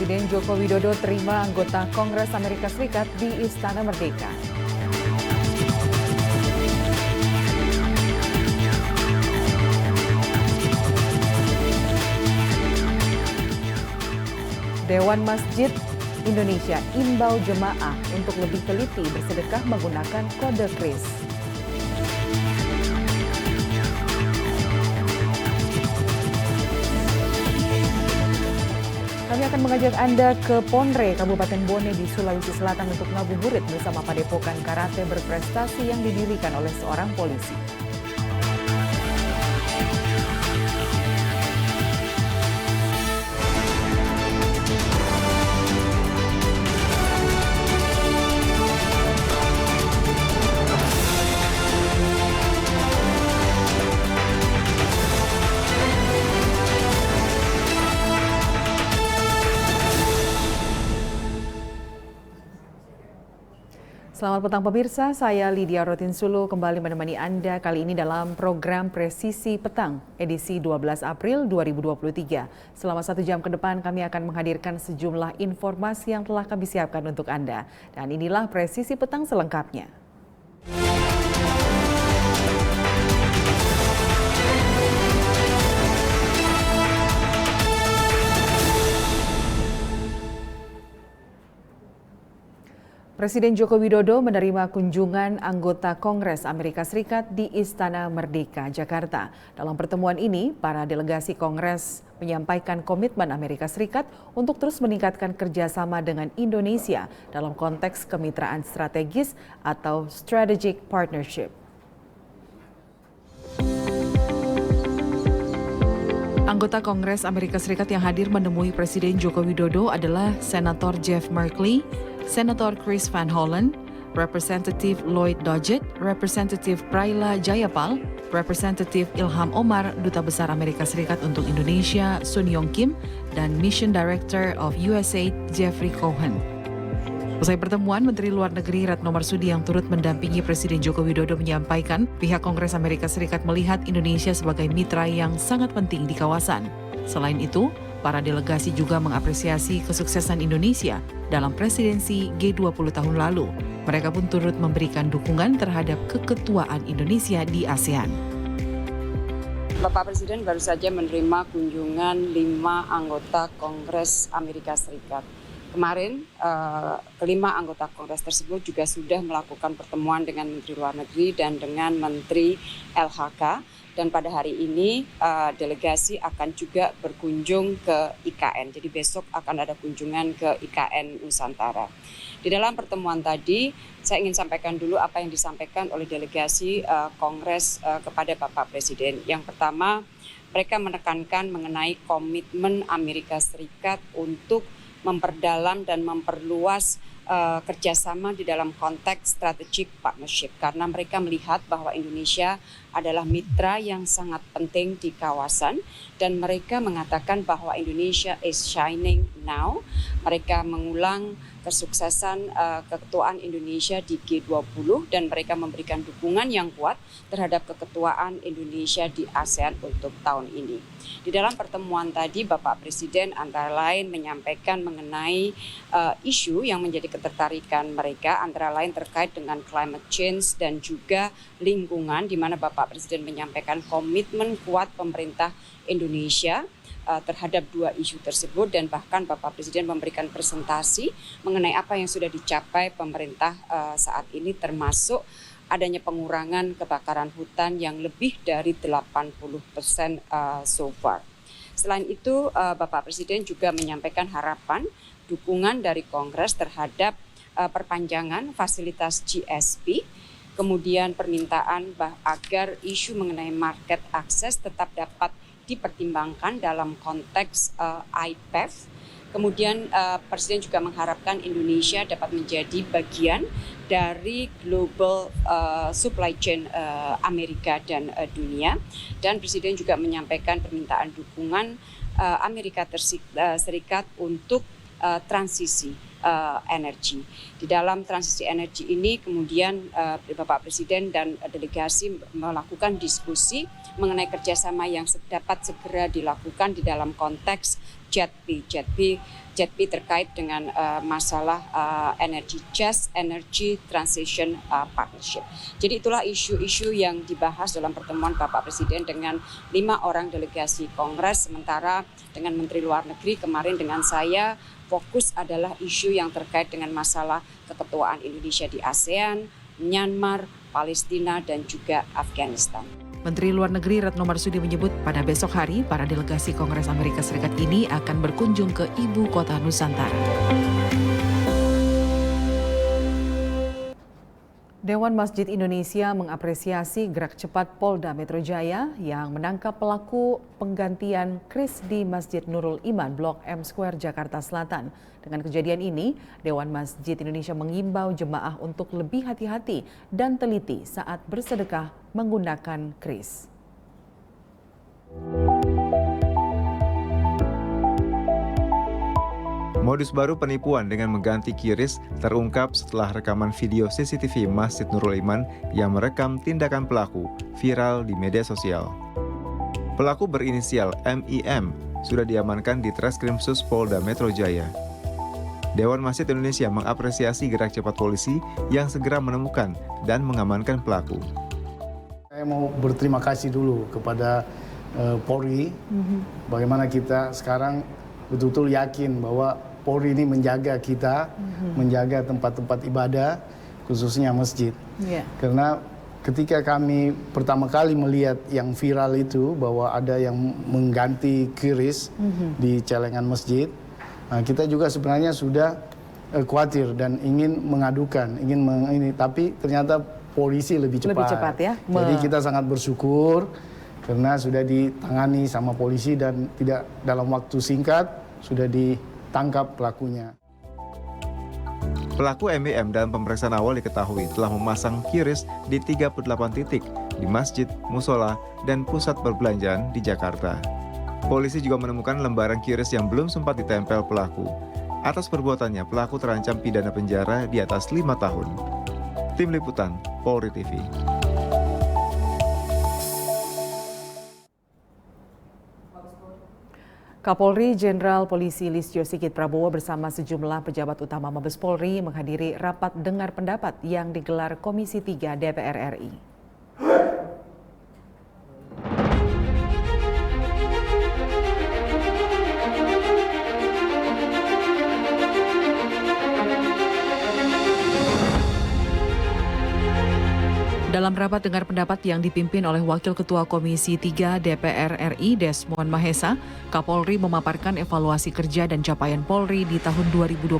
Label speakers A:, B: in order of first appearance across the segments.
A: Presiden Joko Widodo terima anggota Kongres Amerika Serikat di Istana Merdeka. Dewan Masjid Indonesia imbau jemaah untuk lebih teliti bersedekah menggunakan kode kris. Kami akan mengajak Anda ke Ponre, Kabupaten Bone di Sulawesi Selatan untuk ngabuburit bersama Padepokan Karate berprestasi yang didirikan oleh seorang polisi. Selamat petang pemirsa, saya Lydia Rotinsulu kembali menemani Anda kali ini dalam program Presisi Petang edisi 12 April 2023. Selama 1 jam ke depan kami akan menghadirkan sejumlah informasi yang telah kami siapkan untuk Anda. Dan inilah Presisi Petang selengkapnya. Presiden Joko Widodo menerima kunjungan anggota Kongres Amerika Serikat di Istana Merdeka, Jakarta. Dalam pertemuan ini, para delegasi Kongres menyampaikan komitmen Amerika Serikat untuk terus meningkatkan kerjasama dengan Indonesia dalam konteks kemitraan strategis atau strategic partnership. Anggota Kongres Amerika Serikat yang hadir menemui Presiden Joko Widodo adalah Senator Jeff Merkley, Senator Chris Van Hollen, Representative Lloyd Doggett, Representative Praila Jayapal, Representative Ilham Omar, Duta Besar Amerika Serikat untuk Indonesia Sun Yong Kim, dan Mission Director of USAID Jeffrey Cohen. Usai pertemuan, Menteri Luar Negeri Retno Marsudi yang turut mendampingi Presiden Joko Widodo menyampaikan pihak Kongres Amerika Serikat melihat Indonesia sebagai mitra yang sangat penting di kawasan. Selain itu, para delegasi juga mengapresiasi kesuksesan Indonesia dalam presidensi G20 tahun lalu. Mereka pun turut memberikan dukungan terhadap keketuaan Indonesia di ASEAN.
B: Bapak Presiden baru saja menerima kunjungan 5 anggota Kongres Amerika Serikat. Kemarin, kelima anggota Kongres tersebut juga sudah melakukan pertemuan dengan Menteri Luar Negeri dan dengan Menteri LHK. Dan pada hari ini delegasi akan juga berkunjung ke IKN. Jadi besok akan ada kunjungan ke IKN Nusantara. Di dalam pertemuan tadi, saya ingin sampaikan dulu apa yang disampaikan oleh delegasi Kongres kepada Bapak Presiden. Yang pertama, mereka menekankan mengenai komitmen Amerika Serikat untuk memperdalam dan memperluas kerjasama di dalam konteks strategic partnership karena mereka melihat bahwa Indonesia adalah mitra yang sangat penting di kawasan dan mereka mengatakan bahwa Indonesia is shining now. Mereka mengulang kesuksesan keketuaan Indonesia di G20 dan mereka memberikan dukungan yang kuat terhadap keketuaan Indonesia di ASEAN untuk tahun ini. Di dalam pertemuan tadi Bapak Presiden antara lain menyampaikan mengenai isu yang menjadi ketertarikan mereka antara lain terkait dengan climate change dan juga lingkungan di mana Bapak Presiden menyampaikan komitmen kuat pemerintah Indonesia terhadap 2 isu tersebut dan bahkan Bapak Presiden memberikan presentasi mengenai apa yang sudah dicapai pemerintah saat ini termasuk adanya pengurangan kebakaran hutan yang lebih dari 80% so far. Selain itu Bapak Presiden juga menyampaikan harapan dukungan dari Kongres terhadap perpanjangan fasilitas GSP, kemudian permintaan agar isu mengenai market access tetap dapat dipertimbangkan dalam konteks IPEF. Kemudian Presiden juga mengharapkan Indonesia dapat menjadi bagian dari global supply chain Amerika dan dunia. Dan Presiden juga menyampaikan permintaan dukungan Amerika Serikat untuk transisi energi. Di dalam transisi energi ini kemudian Bapak Presiden dan delegasi melakukan diskusi mengenai kerjasama yang dapat segera dilakukan di dalam konteks JETP terkait dengan masalah Energy Transition Partnership. Jadi itulah isu-isu yang dibahas dalam pertemuan Bapak Presiden dengan 5 orang delegasi Kongres, sementara dengan Menteri Luar Negeri kemarin dengan saya fokus adalah isu yang terkait dengan masalah keketuaan Indonesia di ASEAN, Myanmar, Palestina, dan juga Afghanistan.
A: Menteri Luar Negeri Retno Marsudi menyebut pada besok hari para delegasi Kongres Amerika Serikat ini akan berkunjung ke ibu kota Nusantara. Dewan Masjid Indonesia mengapresiasi gerak cepat Polda Metro Jaya yang menangkap pelaku penggantian kris di Masjid Nurul Iman, Blok M Square, Jakarta Selatan. Dengan kejadian ini, Dewan Masjid Indonesia mengimbau jemaah untuk lebih hati-hati dan teliti saat bersedekah menggunakan kris.
C: Modus baru penipuan dengan mengganti kiris terungkap setelah rekaman video CCTV Masjid Nurul Iman yang merekam tindakan pelaku viral di media sosial. Pelaku berinisial MIM sudah diamankan di Treskrimsus Polda Metro Jaya. Dewan Masjid Indonesia mengapresiasi gerak cepat polisi yang segera menemukan dan mengamankan pelaku.
D: Saya mau berterima kasih dulu kepada Polri, bagaimana kita sekarang betul-betul yakin bahwa Polri ini menjaga kita, menjaga tempat-tempat ibadah, khususnya masjid. Karena ketika kami pertama kali melihat yang viral itu, bahwa ada yang mengganti kiris di celengan masjid, kita juga sebenarnya sudah khawatir dan ingin mengadukan, tapi ternyata polisi lebih cepat.
A: Lebih cepat ya.
D: Jadi kita sangat bersyukur karena sudah ditangani sama polisi dan tidak dalam waktu singkat sudah ditangkap pelakunya.
C: Pelaku MIM dalam pemeriksaan awal diketahui telah memasang kiris di 38 titik di masjid, musola, dan pusat perbelanjaan di Jakarta. Polisi juga menemukan lembaran kiris yang belum sempat ditempel pelaku. Atas perbuatannya, pelaku terancam pidana penjara di atas 5 tahun. Tim Liputan, Polri TV.
A: Kapolri Jenderal Polisi Listio Sigit Prabowo bersama sejumlah pejabat utama Mabes Polri menghadiri rapat dengar pendapat yang digelar Komisi 3 DPR RI. Dalam rapat dengar pendapat yang dipimpin oleh Wakil Ketua Komisi 3 DPR RI Desmond Mahesa, Kapolri memaparkan evaluasi kerja dan capaian Polri di tahun 2022,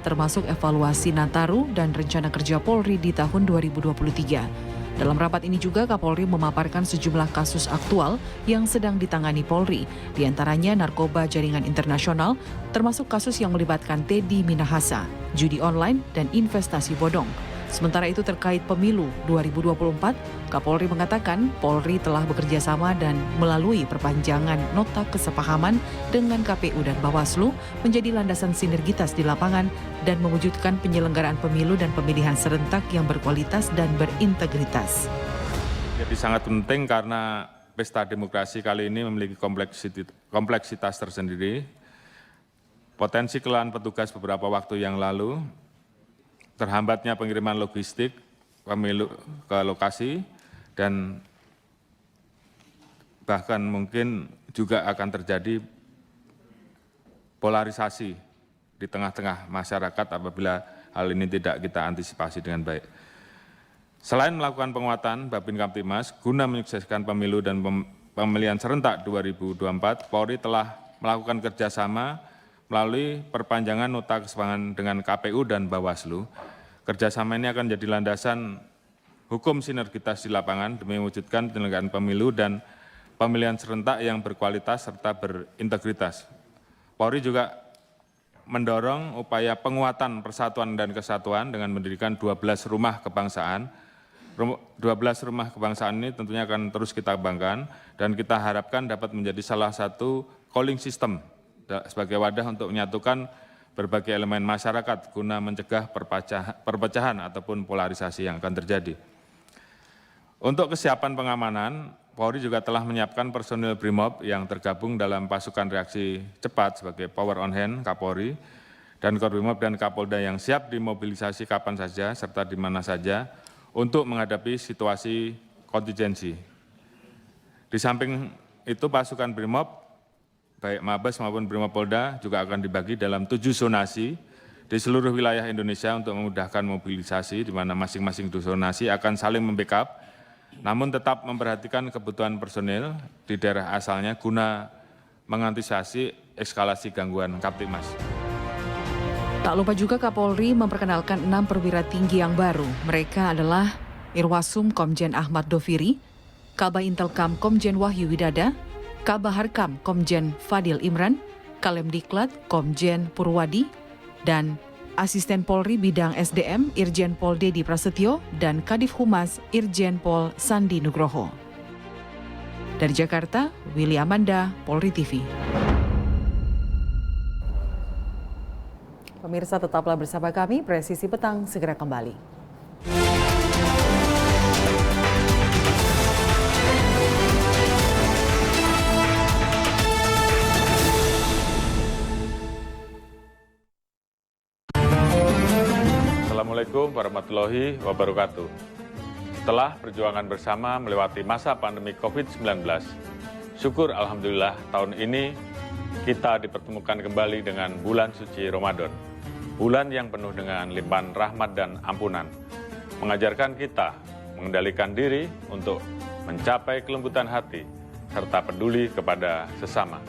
A: termasuk evaluasi Nataru dan rencana kerja Polri di tahun 2023. Dalam rapat ini juga Kapolri memaparkan sejumlah kasus aktual yang sedang ditangani Polri, diantaranya narkoba jaringan internasional, termasuk kasus yang melibatkan Teddy Minahasa, judi online, dan investasi bodong. Sementara itu terkait pemilu 2024, Kapolri mengatakan Polri telah bekerja sama dan melalui perpanjangan nota kesepahaman dengan KPU dan Bawaslu menjadi landasan sinergitas di lapangan dan mewujudkan penyelenggaraan pemilu dan pemilihan serentak yang berkualitas dan berintegritas.
E: Jadi sangat penting karena pesta demokrasi kali ini memiliki kompleksitas tersendiri. Potensi kelelahan petugas beberapa waktu yang lalu, terhambatnya pengiriman logistik pemilu ke lokasi, dan bahkan mungkin juga akan terjadi polarisasi di tengah-tengah masyarakat apabila hal ini tidak kita antisipasi dengan baik. Selain melakukan penguatan Babin Kamtibmas guna menyukseskan pemilu dan pemilihan serentak 2024, Polri telah melakukan kerjasama melalui perpanjangan nota kesepahaman dengan KPU dan Bawaslu. Kerjasama ini akan jadi landasan hukum sinergitas di lapangan demi mewujudkan penyelenggaraan pemilu dan pemilihan serentak yang berkualitas serta berintegritas. Polri juga mendorong upaya penguatan persatuan dan kesatuan dengan mendirikan 12 rumah kebangsaan. 12 rumah kebangsaan ini tentunya akan terus kita kembangkan dan kita harapkan dapat menjadi salah satu calling system sebagai wadah untuk menyatukan berbagai elemen masyarakat guna mencegah perpecahan ataupun polarisasi yang akan terjadi. Untuk kesiapan pengamanan, Polri juga telah menyiapkan personil BRIMOB yang tergabung dalam pasukan reaksi cepat sebagai Power on Hand Kapolri dan Korbimob dan Kapolda yang siap dimobilisasi kapan saja serta di mana saja untuk menghadapi situasi kontingensi. Di samping itu pasukan BRIMOB, baik Mabes maupun BRIMOB Polda juga akan dibagi dalam 7 zonasi di seluruh wilayah Indonesia untuk memudahkan mobilisasi di mana masing-masing zonasi akan saling membackup, namun tetap memperhatikan kebutuhan personil di daerah asalnya guna mengantisipasi eskalasi gangguan Kamtibmas.
A: Tak lupa juga Kapolri memperkenalkan 6 perwira tinggi yang baru. Mereka adalah Irwasum Komjen Ahmad Doviri, Kabah Intelkam Komjen Wahyu Widada, Kabah Harkam Komjen Fadil Imran, Kalemdiklat Komjen Purwadi, dan Asisten Polri Bidang SDM Irjen Pol Dedi Prasetyo dan Kadif Humas Irjen Pol Sandi Nugroho. Dari Jakarta, Willy Amanda, Polri TV. Pemirsa tetaplah bersama kami, Presisi Petang segera kembali.
E: Assalamualaikum warahmatullahi wabarakatuh. Setelah perjuangan bersama melewati masa pandemi COVID-19, syukur Alhamdulillah tahun ini kita dipertemukan kembali dengan bulan suci Ramadan. Bulan yang penuh dengan limpahan rahmat dan ampunan, mengajarkan kita mengendalikan diri untuk mencapai kelembutan hati, serta peduli kepada sesama.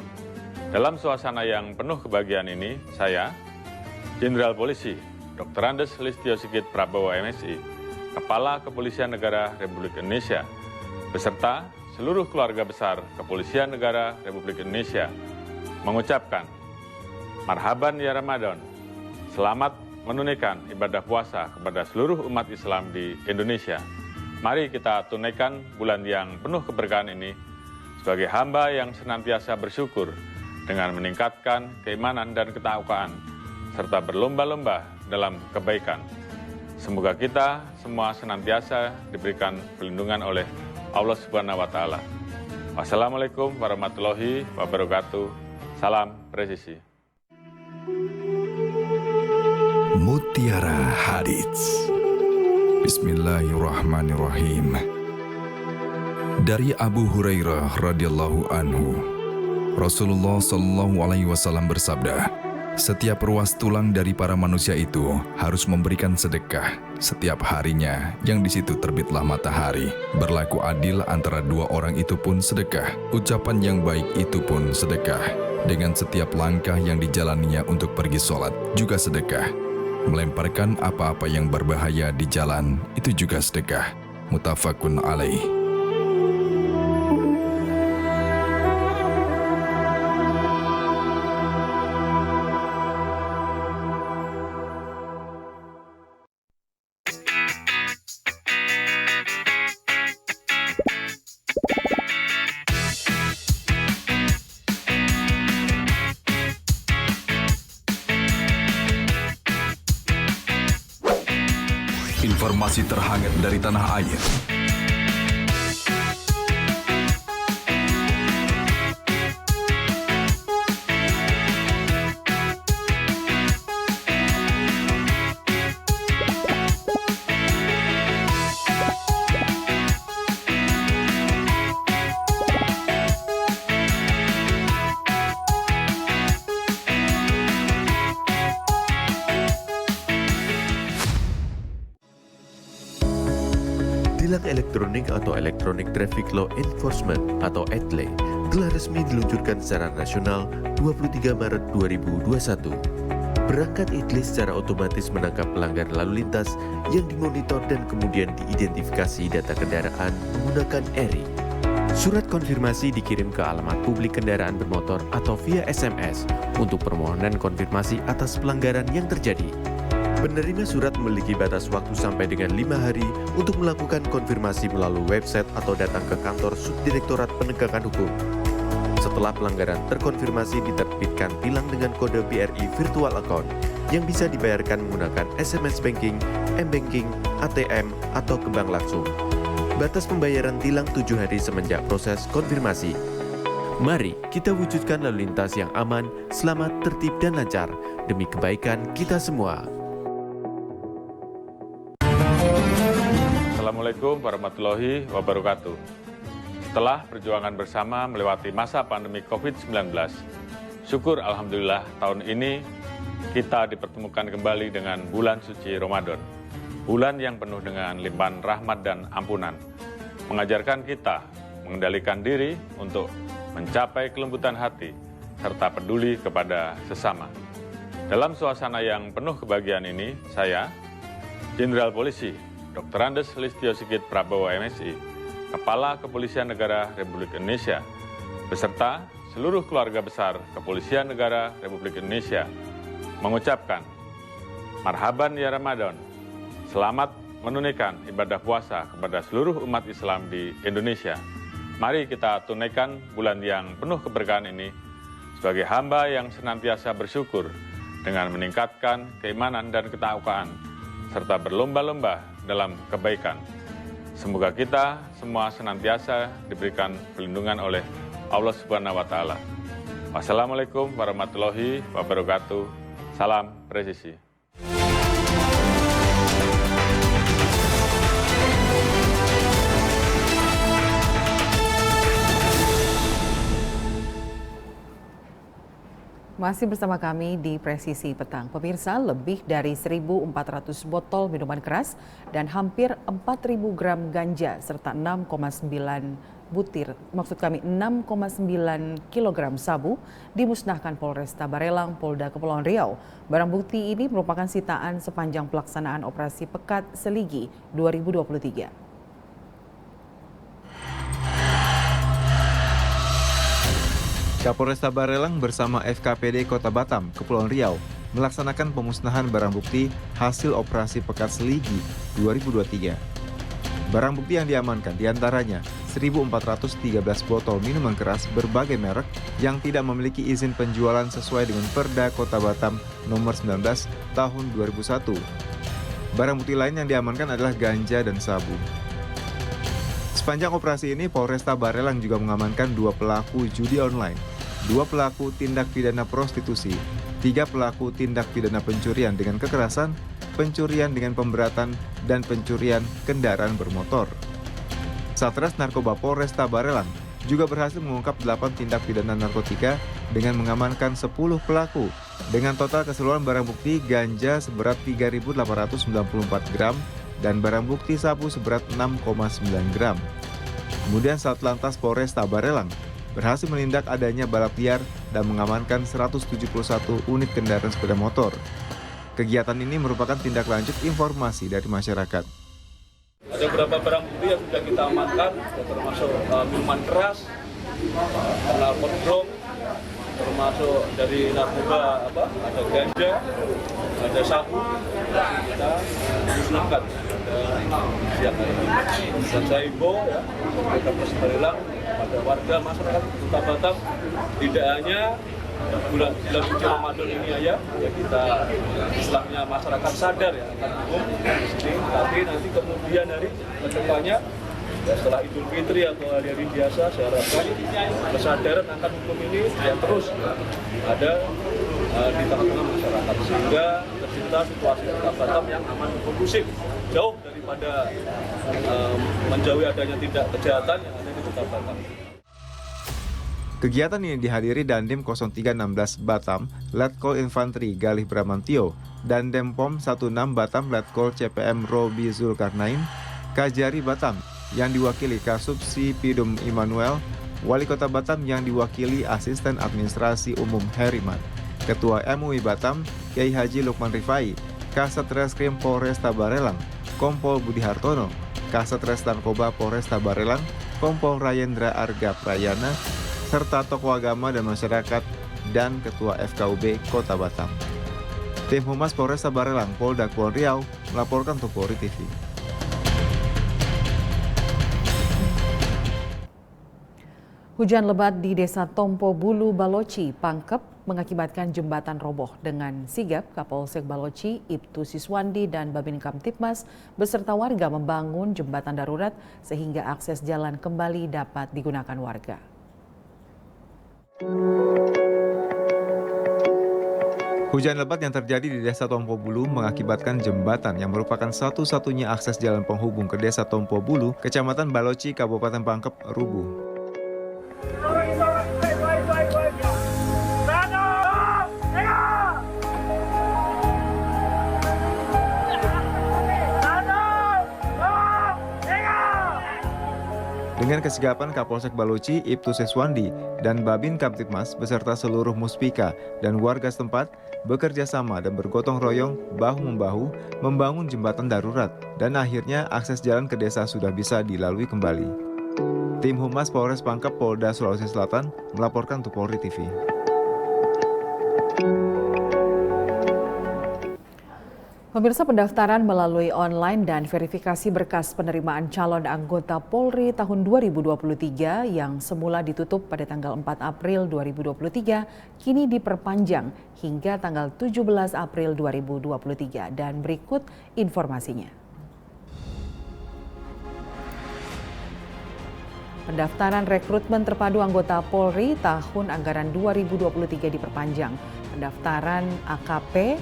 E: Dalam suasana yang penuh kebahagiaan ini, saya, Jenderal Polisi Dr. Andes Listio Sigit Prabowo MSI, Kepala Kepolisian Negara Republik Indonesia, beserta seluruh keluarga besar Kepolisian Negara Republik Indonesia, mengucapkan, Marhaban ya Ramadan, selamat menunaikan ibadah puasa kepada seluruh umat Islam di Indonesia. Mari kita tunaikan bulan yang penuh keberkahan ini sebagai hamba yang senantiasa bersyukur dengan meningkatkan keimanan dan ketakwaan, serta berlomba-lomba dalam kebaikan. Semoga kita semua senantiasa diberikan perlindungan oleh Allah Subhanahu wa Ta'ala. Wassalamualaikum warahmatullahi wabarakatuh. Salam presisi.
F: Mutiara Hadits. Bismillahirrahmanirrahim. Dari Abu Hurairah radhiyallahu anhu, Rasulullah sallallahu alaihi wasallam bersabda, setiap ruas tulang dari para manusia itu harus memberikan sedekah setiap harinya yang di situ terbitlah matahari. Berlaku adil antara dua orang itu pun sedekah. Ucapan yang baik itu pun sedekah. Dengan setiap langkah yang dijalaninya untuk pergi sholat juga sedekah. Melemparkan apa-apa yang berbahaya di jalan itu juga sedekah. Muttafaqun alaih. Informasi terhangat dari tanah air.
G: Tilang elektronik atau Electronic Traffic Law Enforcement atau ETLE telah resmi diluncurkan secara nasional 23 Maret 2021. Perangkat ETLE secara otomatis menangkap pelanggar lalu lintas yang dimonitor dan kemudian diidentifikasi data kendaraan menggunakan ERI. Surat konfirmasi dikirim ke alamat publik kendaraan bermotor atau via SMS untuk permohonan konfirmasi atas pelanggaran yang terjadi. Penerima surat memiliki batas waktu sampai dengan 5 hari untuk melakukan konfirmasi melalui website atau datang ke kantor Subdirektorat Penegakan Hukum. Setelah pelanggaran terkonfirmasi, diterbitkan tilang dengan kode BRI Virtual Account yang bisa dibayarkan menggunakan SMS Banking, M-Banking, ATM, atau ke bank langsung. Batas pembayaran tilang 7 hari semenjak proses konfirmasi. Mari kita wujudkan lalu lintas yang aman, selamat, tertib, dan lancar demi kebaikan kita semua.
E: Assalamualaikum warahmatullahi wabarakatuh. Setelah perjuangan bersama melewati masa pandemi COVID-19, syukur alhamdulillah tahun ini kita dipertemukan kembali dengan bulan suci Ramadan. Bulan yang penuh dengan limpahan rahmat dan ampunan, mengajarkan kita mengendalikan diri untuk mencapai kelembutan hati serta peduli kepada sesama. Dalam suasana yang penuh kebahagiaan ini, saya, Jenderal Polisi Dr. Andes Listio Sigit Prabowo MSI, Kepala Kepolisian Negara Republik Indonesia, beserta seluruh keluarga besar Kepolisian Negara Republik Indonesia, mengucapkan marhaban ya Ramadan, selamat menunaikan ibadah puasa kepada seluruh umat Islam di Indonesia. Mari kita tunaikan bulan yang penuh keberkahan ini sebagai hamba yang senantiasa bersyukur dengan meningkatkan keimanan dan ketakwaan, serta berlomba-lomba dalam kebaikan. Semoga kita semua senantiasa diberikan perlindungan oleh Allah Subhanahu wa Ta'ala. Wassalamualaikum warahmatullahi wabarakatuh. Salam presisi.
A: Masih bersama kami di Presisi Petang. Pemirsa, lebih dari 1.400 botol minuman keras dan hampir 4.000 gram ganja serta 6,9 kilogram sabu dimusnahkan Polresta Barelang, Polda Kepulauan Riau. Barang bukti ini merupakan sitaan sepanjang pelaksanaan Operasi Pekat Seligi 2023.
C: Kapolresta Barelang bersama FKPD Kota Batam, Kepulauan Riau, melaksanakan pemusnahan barang bukti hasil Operasi Pekat Seligi 2023. Barang bukti yang diamankan diantaranya 1.413 botol minuman keras berbagai merek yang tidak memiliki izin penjualan sesuai dengan Perda Kota Batam nomor 19 tahun 2001. Barang bukti lain yang diamankan adalah ganja dan sabu. Sepanjang operasi ini, Polresta Barelang juga mengamankan 2 pelaku judi online, 2 pelaku tindak pidana prostitusi, 3 pelaku tindak pidana pencurian dengan kekerasan, pencurian dengan pemberatan, dan pencurian kendaraan bermotor. Satres Narkoba Polresta Barelang juga berhasil mengungkap 8 tindak pidana narkotika dengan mengamankan 10 pelaku, dengan total keseluruhan barang bukti ganja seberat 3.894 gram, dan barang bukti sabu seberat 6,9 gram. Kemudian Satlantas Polresta Barelang berhasil menindak adanya balap liar dan mengamankan 171 unit kendaraan sepeda motor. Kegiatan ini merupakan tindak lanjut informasi dari masyarakat.
H: Ada beberapa barang bukti yang sudah kita amankan, termasuk minuman keras, knalpot brong, termasuk dari narkoba ada ganja, ada sabu, kita musnahkan siang hari ini. Dan saya himbau ya, kita Barelang pada warga masyarakat Kota Batam, tidak hanya bulan suci Ramadan ini aja ya kita istilahnya masyarakat sadar ya akan hukum di sini, tapi nanti kemudian hari kedepannya ya, setelah Idul Fitri atau hari-hari biasa, saya harapkan kesadaran akan hukum ini ya terus ada di tengah-tengah masyarakat sehingga tercipta situasi Kota Batam yang aman dan kondusif, jauh daripada menjauhi adanya tindak kejahatan yang ada di Kota Batam.
C: Kegiatan ini dihadiri Dandim 0316 Batam, Letkol Infanteri Galih Bramantio, dan Denpom 16 Batam Letkol CPM Robi Zulkarnain, Kajari Batam yang diwakili Kasubsi Pidum Immanuel, Wali Kota Batam yang diwakili Asisten Administrasi Umum Heriman, Ketua MUI Batam Kiai Haji Lukman Rifai, Kasat Reskrim Polresta Barelang Kompol Budi Hartono, Kasat Res Narkoba Polresta Barelang Kompol Rayendra Arga Prayana, serta tokoh agama dan masyarakat, dan Ketua FKUB Kota Batam. Tim Humas Polresta Barelang Polda Kepulauan Riau melaporkan untuk Polri TV.
A: Hujan lebat di Desa Tompo Bulu Baloci, Pangkep, mengakibatkan jembatan roboh. Dengan sigap, Kapolsek Baloci, Ibtu Siswandi, dan Babin Kamtibmas beserta warga membangun jembatan darurat sehingga akses jalan kembali dapat digunakan warga.
C: Hujan lebat yang terjadi di Desa Tompo Bulu mengakibatkan jembatan yang merupakan satu-satunya akses jalan penghubung ke Desa Tompo Bulu, Kecamatan Baloci, Kabupaten Pangkep, rubuh. Dengan kesigapan Kapolsek Baloci, Ibtu Siswandi, dan Babin Kamtibmas beserta seluruh muspika dan warga setempat bekerja sama dan bergotong royong bahu-membahu membangun jembatan darurat dan akhirnya akses jalan ke desa sudah bisa dilalui kembali. Tim Humas Polres Pangkep Polda Sulawesi Selatan melaporkan untuk Polri TV.
A: Pemirsa, pendaftaran melalui online dan verifikasi berkas penerimaan calon anggota Polri tahun 2023 yang semula ditutup pada tanggal 4 April 2023 kini diperpanjang hingga tanggal 17 April 2023 dan berikut informasinya. Pendaftaran rekrutmen terpadu anggota Polri tahun anggaran 2023 diperpanjang. Pendaftaran AKP,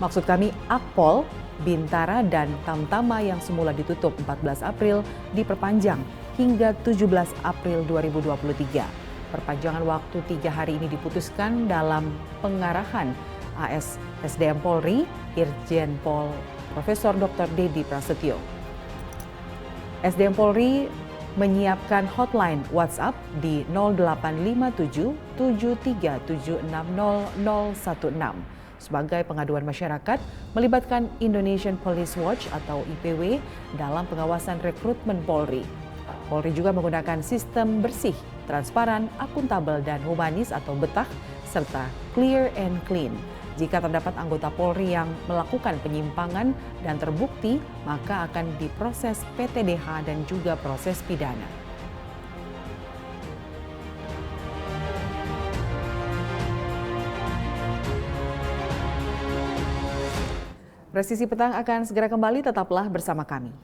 A: maksud kami Akpol, Bintara, dan Tamtama yang semula ditutup 14 April diperpanjang hingga 17 April 2023. Perpanjangan waktu 3 hari ini diputuskan dalam pengarahan AS SDM Polri, Irjen Pol Profesor Dr. Dedi Prasetyo. SDM Polri menyiapkan hotline WhatsApp di 0857 73760016 sebagai pengaduan masyarakat melibatkan Indonesian Police Watch atau IPW dalam pengawasan rekrutmen Polri. Polri juga menggunakan sistem bersih, transparan, akuntabel, dan humanis atau betah, serta clear and clean. Jika terdapat anggota Polri yang melakukan penyimpangan dan terbukti, maka akan diproses PTDH dan juga proses pidana. Presisi Petang akan segera kembali, tetaplah bersama kami.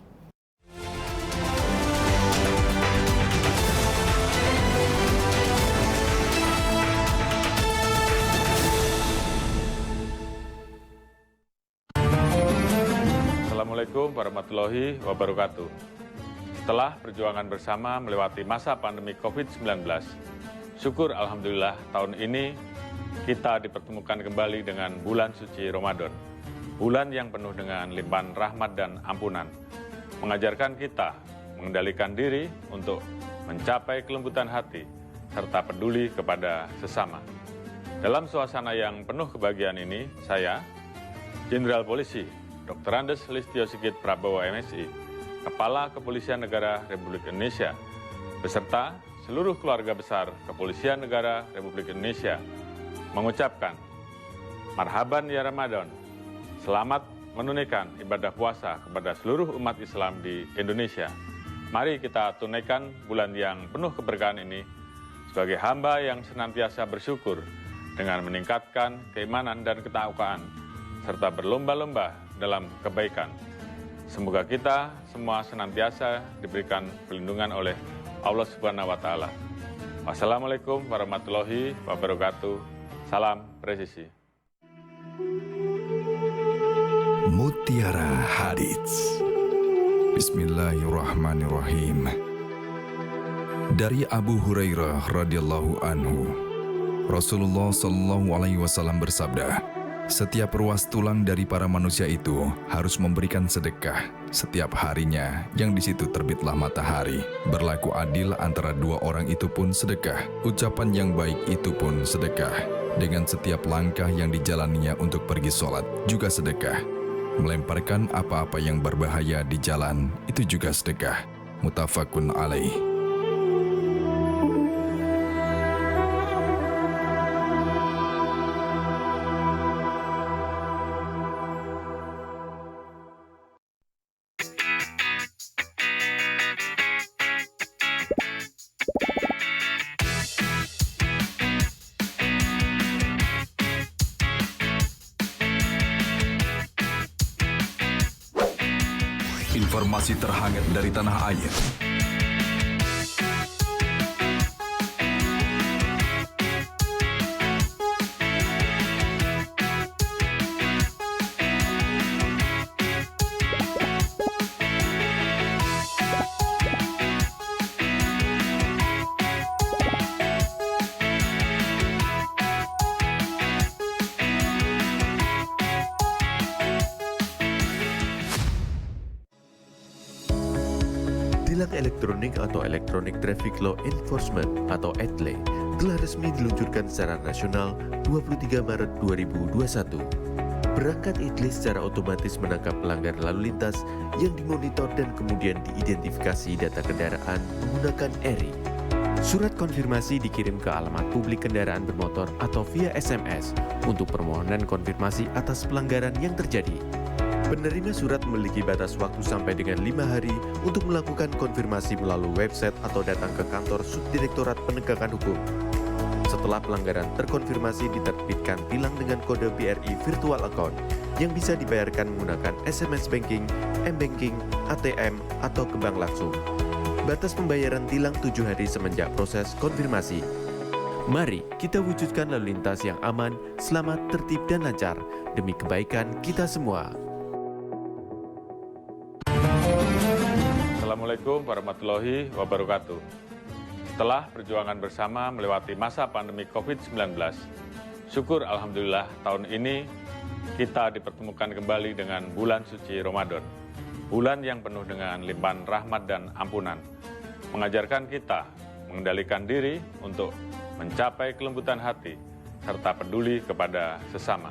E: Assalamualaikum warahmatullahi wabarakatuh. Setelah perjuangan bersama melewati masa pandemi COVID-19, syukur alhamdulillah tahun ini kita dipertemukan kembali dengan bulan suci Ramadan. Bulan yang penuh dengan limpahan rahmat dan ampunan, mengajarkan kita mengendalikan diri untuk mencapai kelembutan hati, serta peduli kepada sesama. Dalam suasana yang penuh kebahagiaan ini, saya, Jenderal Polisi Dr. Andes Listio Sigit Prabowo MSI, Kepala Kepolisian Negara Republik Indonesia, beserta seluruh keluarga besar Kepolisian Negara Republik Indonesia, mengucapkan Marhaban ya Ramadan. Selamat menunaikan ibadah puasa kepada seluruh umat Islam di Indonesia. Mari kita tunaikan bulan yang penuh keberkahan ini sebagai hamba yang senantiasa bersyukur dengan meningkatkan keimanan dan ketakwaan, serta berlomba-lomba dalam kebaikan. Semoga kita semua senantiasa diberikan perlindungan oleh Allah Subhanahu wa Ta'ala. Wassalamualaikum warahmatullahi wabarakatuh. Salam presisi.
F: Mutiara Hadits. Bismillahirrahmanirrahim. Dari Abu Hurairah radhiyallahu anhu, Rasulullah Shallallahu alaihi wasallam bersabda, setiap ruas tulang dari para manusia itu harus memberikan sedekah setiap harinya yang di situ terbitlah matahari. Berlaku adil antara dua orang itu pun sedekah. Ucapan yang baik itu pun sedekah. Dengan setiap langkah yang dijalaninya untuk pergi sholat juga sedekah. Melemparkan apa-apa yang berbahaya di jalan itu juga sedekah. Muttafaqun alaih. Informasi terhangat dari tanah air.
G: Tilang elektronik atau Electronic Traffic Law Enforcement atau ETLE telah resmi diluncurkan secara nasional 23 Maret 2021. Perangkat ETLE secara otomatis menangkap pelanggar lalu lintas yang dimonitor dan kemudian diidentifikasi data kendaraan menggunakan ERI. Surat konfirmasi dikirim ke alamat publik kendaraan bermotor atau via SMS untuk permohonan konfirmasi atas pelanggaran yang terjadi. Penerima surat memiliki batas waktu sampai dengan 5 hari untuk melakukan konfirmasi melalui website atau datang ke kantor Subdirektorat Penegakan Hukum. Setelah pelanggaran terkonfirmasi, diterbitkan tilang dengan kode BRI Virtual Account yang bisa dibayarkan menggunakan SMS Banking, M-Banking, ATM, atau ke bank langsung. Batas pembayaran tilang 7 hari semenjak proses konfirmasi. Mari kita wujudkan lalu lintas yang aman, selamat, tertib, dan lancar demi kebaikan kita semua.
E: Assalamualaikum warahmatullahi wabarakatuh. Setelah perjuangan bersama melewati masa pandemi COVID-19, syukur Alhamdulillah tahun ini kita dipertemukan kembali dengan bulan suci Ramadan. Bulan yang penuh dengan limpahan rahmat dan ampunan, mengajarkan kita mengendalikan diri untuk mencapai kelembutan hati, serta peduli kepada sesama.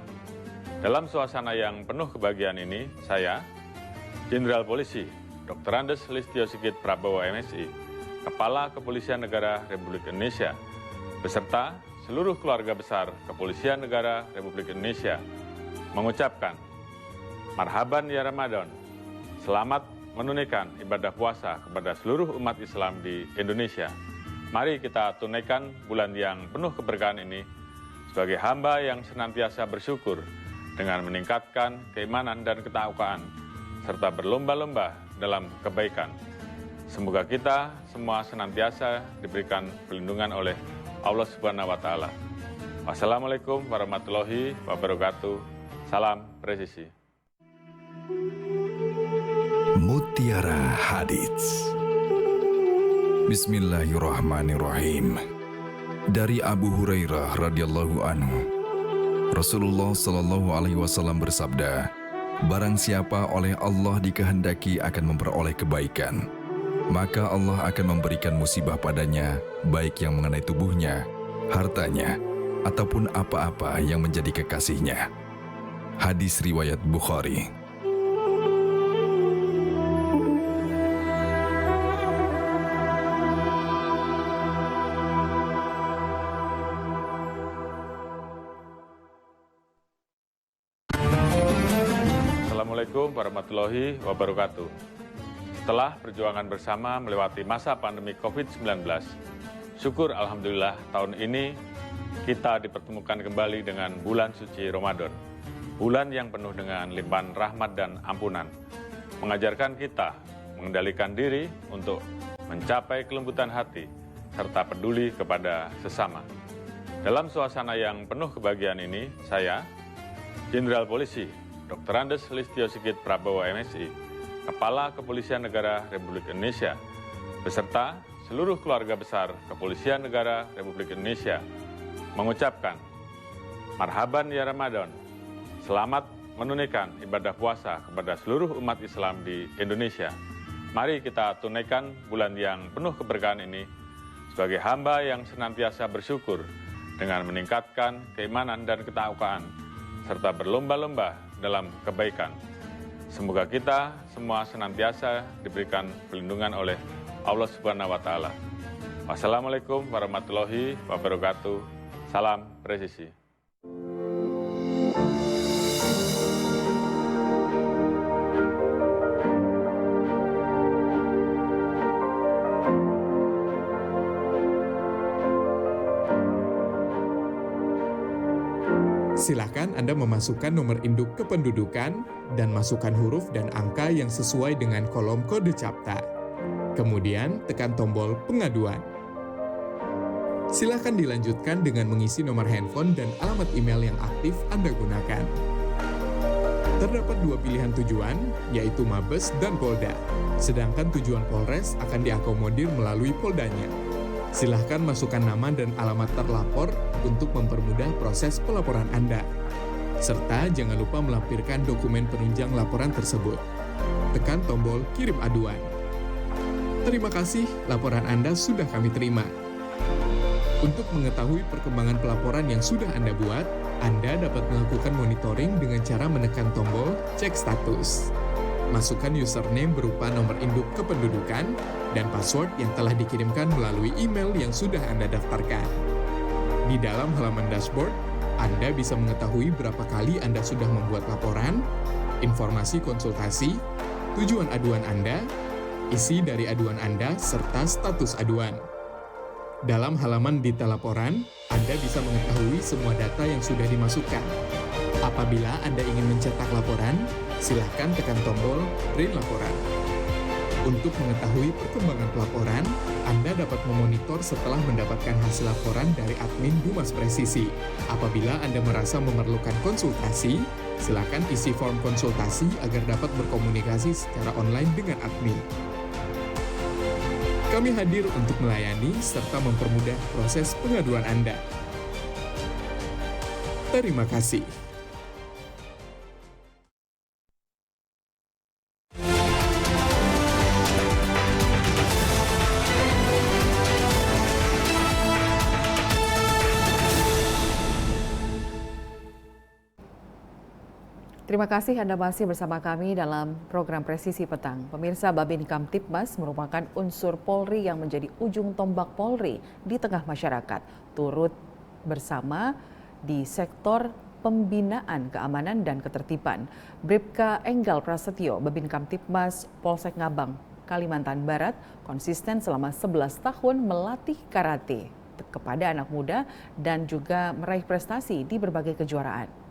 E: Dalam suasana yang penuh kebahagiaan ini, saya, Jenderal Polisi Dr. Andes Listio Sigit Prabowo MSI, Kepala Kepolisian Negara Republik Indonesia, beserta seluruh keluarga besar Kepolisian Negara Republik Indonesia, mengucapkan Marhaban ya Ramadan, selamat menunaikan ibadah puasa kepada seluruh umat Islam di Indonesia. Mari kita tunaikan bulan yang penuh keberkahan ini sebagai hamba yang senantiasa bersyukur dengan meningkatkan keimanan dan ketakwaan, serta berlomba-lomba dalam kebaikan. Semoga kita semua senantiasa diberikan perlindungan oleh Allah Subhanahu wa Ta'ala. Wassalamualaikum warahmatullahi wabarakatuh. Salam presisi.
F: Mutiara Hadits. Bismillahirrahmanirrahim. Dari Abu Hurairah radhiyallahu anhu, Rasulullah sallallahu alaihi wasallam bersabda, barang siapa oleh Allah dikehendaki akan memperoleh kebaikan, maka Allah akan memberikan musibah padanya, baik yang mengenai tubuhnya, hartanya, ataupun apa-apa yang menjadi kekasihnya. Hadis riwayat Bukhari.
E: Assalamualaikum warahmatullahi wabarakatuh. Setelah perjuangan bersama melewati masa pandemi COVID-19, syukur Alhamdulillah tahun ini kita dipertemukan kembali dengan bulan suci Ramadan. Bulan yang penuh dengan limpahan rahmat dan ampunan, mengajarkan kita mengendalikan diri untuk mencapai kelembutan hati, serta peduli kepada sesama. Dalam suasana yang penuh kebahagiaan ini, saya, Jenderal Polisi Dr. Andes Listio Sigit Prabowo MSI, Kepala Kepolisian Negara Republik Indonesia, beserta seluruh keluarga besar Kepolisian Negara Republik Indonesia, mengucapkan Marhaban ya Ramadan, selamat menunaikan ibadah puasa kepada seluruh umat Islam di Indonesia. Mari kita tunaikan bulan yang penuh keberkahan ini sebagai hamba yang senantiasa bersyukur dengan meningkatkan keimanan dan ketakwaan, serta berlomba-lomba dalam kebaikan. Semoga kita semua senantiasa diberikan perlindungan oleh Allah Subhanahu wa Ta'ala. Wassalamualaikum warahmatullahi wabarakatuh. Salam presisi.
I: Silakan Anda memasukkan nomor induk kependudukan dan masukkan huruf dan angka yang sesuai dengan kolom kode CAPTA. Kemudian tekan tombol pengaduan. Silakan dilanjutkan dengan mengisi nomor handphone dan alamat email yang aktif Anda gunakan. Terdapat 2 pilihan tujuan, yaitu Mabes dan Polda. Sedangkan tujuan Polres akan diakomodir melalui Poldanya. Silahkan masukkan nama dan alamat terlapor untuk mempermudah proses pelaporan Anda. Serta jangan lupa melampirkan dokumen penunjang laporan tersebut. Tekan tombol kirim aduan. Terima kasih, laporan Anda sudah kami terima. Untuk mengetahui perkembangan pelaporan yang sudah Anda buat, Anda dapat melakukan monitoring dengan cara menekan tombol cek status. Masukkan username berupa nomor induk kependudukan dan password yang telah dikirimkan melalui email yang sudah Anda daftarkan. Di dalam halaman dashboard, Anda bisa mengetahui berapa kali Anda sudah membuat laporan, informasi konsultasi, tujuan aduan Anda, isi dari aduan Anda, serta status aduan. Dalam halaman detail laporan, Anda bisa mengetahui semua data yang sudah dimasukkan. Apabila Anda ingin mencetak laporan, silakan tekan tombol print laporan. Untuk mengetahui perkembangan pelaporan, Anda dapat memonitor setelah mendapatkan hasil laporan dari admin Humas Presisi. Apabila Anda merasa memerlukan konsultasi, silakan isi form konsultasi agar dapat berkomunikasi secara online dengan admin. Kami hadir untuk melayani serta mempermudah proses pengaduan Anda. Terima kasih.
A: Terima kasih Anda masih bersama kami dalam program Presisi Petang. Pemirsa, Babin Kamtibmas merupakan unsur Polri yang menjadi ujung tombak Polri di tengah masyarakat, turut bersama di sektor pembinaan keamanan dan ketertiban. Bribka Enggal Prasetyo, Babin Kamtibmas Polsek Ngabang, Kalimantan Barat, konsisten selama 11 tahun melatih karate kepada anak muda dan juga meraih prestasi di berbagai kejuaraan.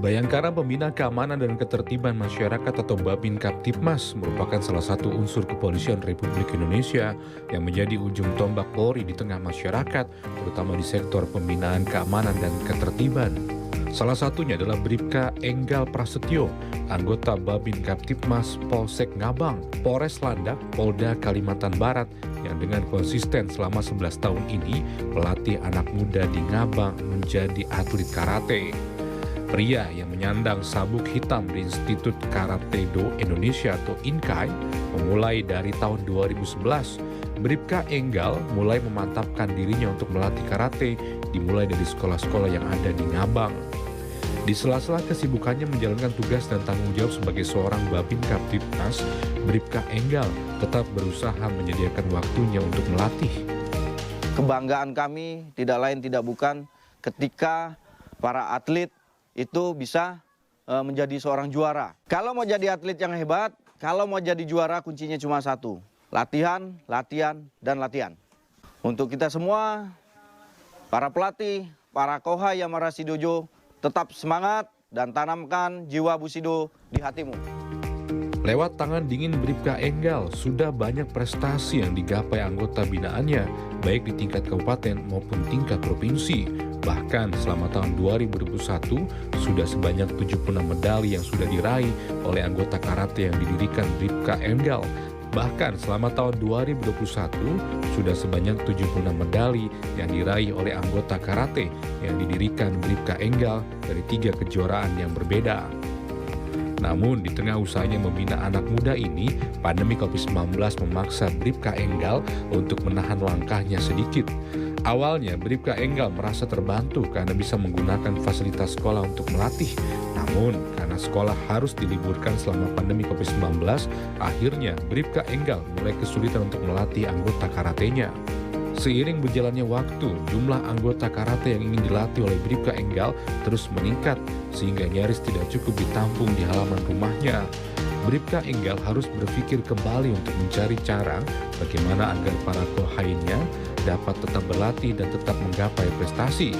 J: Bayangkara Pembina Keamanan dan Ketertiban Masyarakat atau Babin Kamtibmas merupakan salah satu unsur kepolisian Republik Indonesia yang menjadi ujung tombak Polri di tengah masyarakat, terutama di sektor pembinaan keamanan dan ketertiban. Salah satunya adalah Bribka Enggal Prasetyo, anggota Babin Kamtibmas Polsek Ngabang, Polres Landak, Polda Kalimantan Barat, yang dengan konsisten selama 11 tahun ini melatih anak muda di Ngabang menjadi atlet karate. Pria yang menyandang sabuk hitam di Institut Karate Do Indonesia atau INKAI memulai dari tahun 2011. Bribka Enggal mulai memantapkan dirinya untuk melatih karate dimulai dari sekolah-sekolah yang ada di Ngabang. Di sela-sela kesibukannya menjalankan tugas dan tanggung jawab sebagai seorang Babin Kamtibmas, Bribka Enggal tetap berusaha menyediakan waktunya untuk melatih.
K: Kebanggaan kami tidak lain tidak bukan ketika para atlet itu bisa menjadi seorang juara. Kalau mau jadi atlet yang hebat, kalau mau jadi juara kuncinya cuma satu. Latihan, latihan, dan latihan. Untuk kita semua, para pelatih, para Koha Yamarasi Dojo, tetap semangat dan tanamkan jiwa Bushido di hatimu.
J: Lewat tangan dingin Bribka Enggal, sudah banyak prestasi yang digapai anggota binaannya, baik di tingkat kabupaten maupun tingkat provinsi. Bahkan selama tahun 2021, sudah sebanyak 76 medali yang sudah diraih oleh anggota karate yang didirikan Bribka Enggal. Bahkan selama tahun 2021, sudah sebanyak 76 medali yang diraih oleh anggota karate yang didirikan Bribka Enggal dari 3 kejuaraan yang berbeda. Namun di tengah usahanya membina anak muda ini, pandemi COVID-19 memaksa Bribka Enggal untuk menahan langkahnya sedikit. Awalnya Bribka Enggal merasa terbantu karena bisa menggunakan fasilitas sekolah untuk melatih. Namun karena sekolah harus diliburkan selama pandemi COVID-19, akhirnya Bribka Enggal mulai kesulitan untuk melatih anggota karatenya. Seiring berjalannya waktu, jumlah anggota karate yang ingin dilatih oleh Bribka Enggal terus meningkat, sehingga nyaris tidak cukup ditampung di halaman rumahnya. Bribka Enggal harus berpikir kembali untuk mencari cara bagaimana agar para kohainnya dapat tetap berlatih dan tetap menggapai prestasi.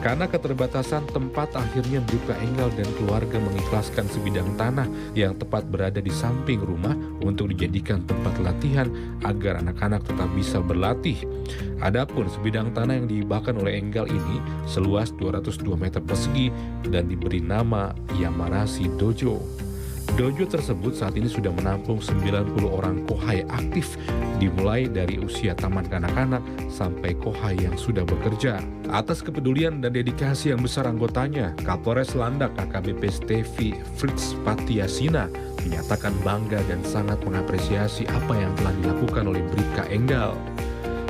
J: Karena keterbatasan tempat, akhirnya Bribka Enggal dan keluarga mengikhlaskan sebidang tanah yang tepat berada di samping rumah untuk dijadikan tempat latihan agar anak-anak tetap bisa berlatih. Adapun sebidang tanah yang dihibahkan oleh Enggal ini seluas 202 meter persegi dan diberi nama Yamarasi Dojo. Dojo tersebut saat ini sudah menampung 90 orang kohai aktif, dimulai dari usia taman kanak-kanak sampai kohai yang sudah bekerja. Atas kepedulian dan dedikasi yang besar anggotanya, Kapolres Landak AKBP Stevi Fritz Patiasina menyatakan bangga dan sangat mengapresiasi apa yang telah dilakukan oleh Bribka Enggal.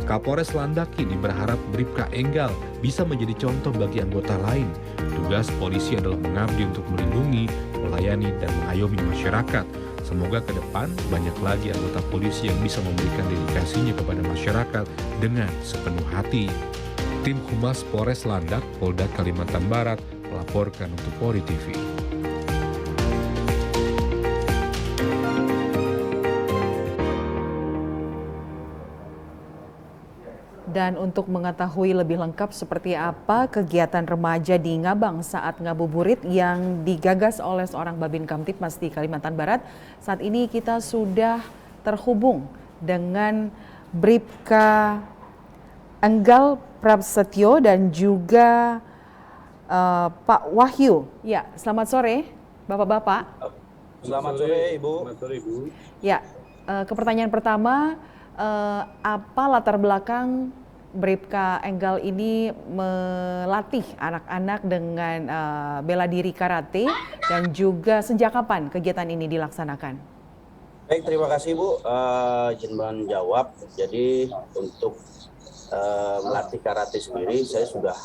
J: Kapolres Landak ini berharap Bribka Enggal bisa menjadi contoh bagi anggota lain. Tugas polisi adalah mengabdi untuk melindungi, melayani, dan mengayomi masyarakat. Semoga ke depan banyak lagi anggota polisi yang bisa memberikan dedikasinya kepada masyarakat dengan sepenuh hati. Tim Humas Polres Landak, Polda Kalimantan Barat, melaporkan untuk Polri TV.
A: Dan untuk mengetahui lebih lengkap seperti apa kegiatan remaja di Ngabang saat ngabuburit yang digagas oleh seorang Babin Kamtibmas di Kalimantan Barat, saat ini kita sudah terhubung dengan Bribka Enggal Prasetyo dan juga Pak Wahyu. Ya, selamat sore Bapak-bapak.
L: Selamat sore Ibu.
A: Ya, ke pertanyaan pertama, apa latar belakang Bribka Enggal ini melatih anak-anak dengan bela diri karate dan juga sejak kapan kegiatan ini dilaksanakan?
L: Baik, terima kasih Bu. Izin menjawab. Jadi untuk melatih karate sendiri saya sudah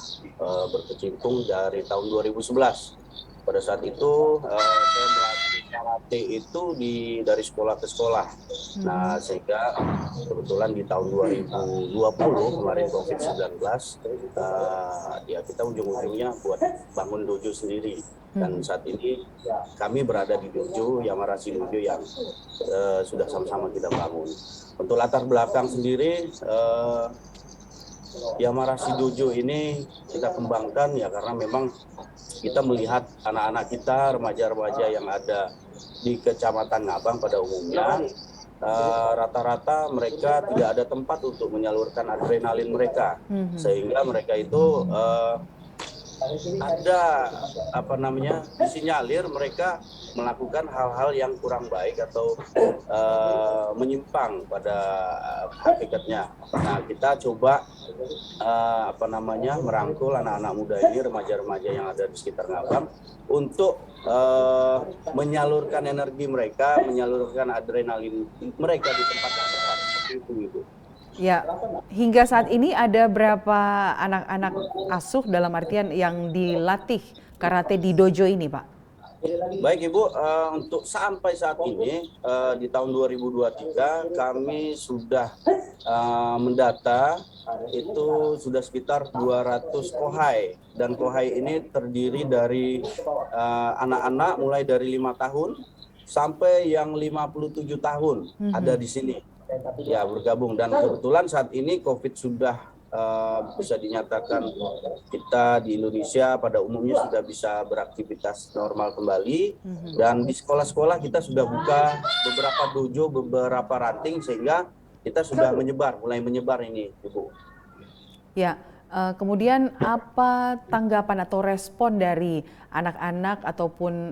L: berkecimpung dari tahun 2011. Pada saat itu saya melatih karate itu dari sekolah ke sekolah. Nah, sehingga kebetulan di tahun 2020 kemarin COVID-19 ya kita ujung-ujungnya buat bangun dojo sendiri. Dan saat ini kami berada di dojo Yamarasi Dojo yang sudah sama-sama kita bangun. Untuk latar belakang sendiri Yamarasi Dojo ini kita kembangkan ya karena memang kita melihat anak-anak kita, remaja-remaja yang ada di Kecamatan Ngabang pada umumnya, rata-rata mereka tidak ada tempat untuk menyalurkan adrenalin mereka, sehingga mereka itu ada disinyalir mereka melakukan hal-hal yang kurang baik atau menyimpang pada hakikatnya. Nah, kita coba merangkul anak-anak muda ini, remaja-remaja yang ada di sekitar Ngabang untuk menyalurkan energi mereka, menyalurkan adrenalin mereka di tempat yang tepat. Seperti itu, Ibu.
A: Ya, hingga saat ini ada berapa anak-anak asuh dalam artian yang dilatih karate di dojo ini, Pak?
L: Baik Ibu, untuk sampai saat ini di tahun 2023 kami sudah mendata itu sudah sekitar 200 kohai, dan kohai ini terdiri dari anak-anak mulai dari 5 tahun sampai yang 57 tahun ada di sini. Ya, bergabung, dan kebetulan saat ini COVID sudah bisa dinyatakan kita di Indonesia pada umumnya sudah bisa beraktivitas normal kembali, dan di sekolah-sekolah kita sudah buka beberapa dojo, beberapa ranting, sehingga kita sudah mulai menyebar ini, Ibu.
A: Ya, kemudian apa tanggapan atau respon dari anak-anak ataupun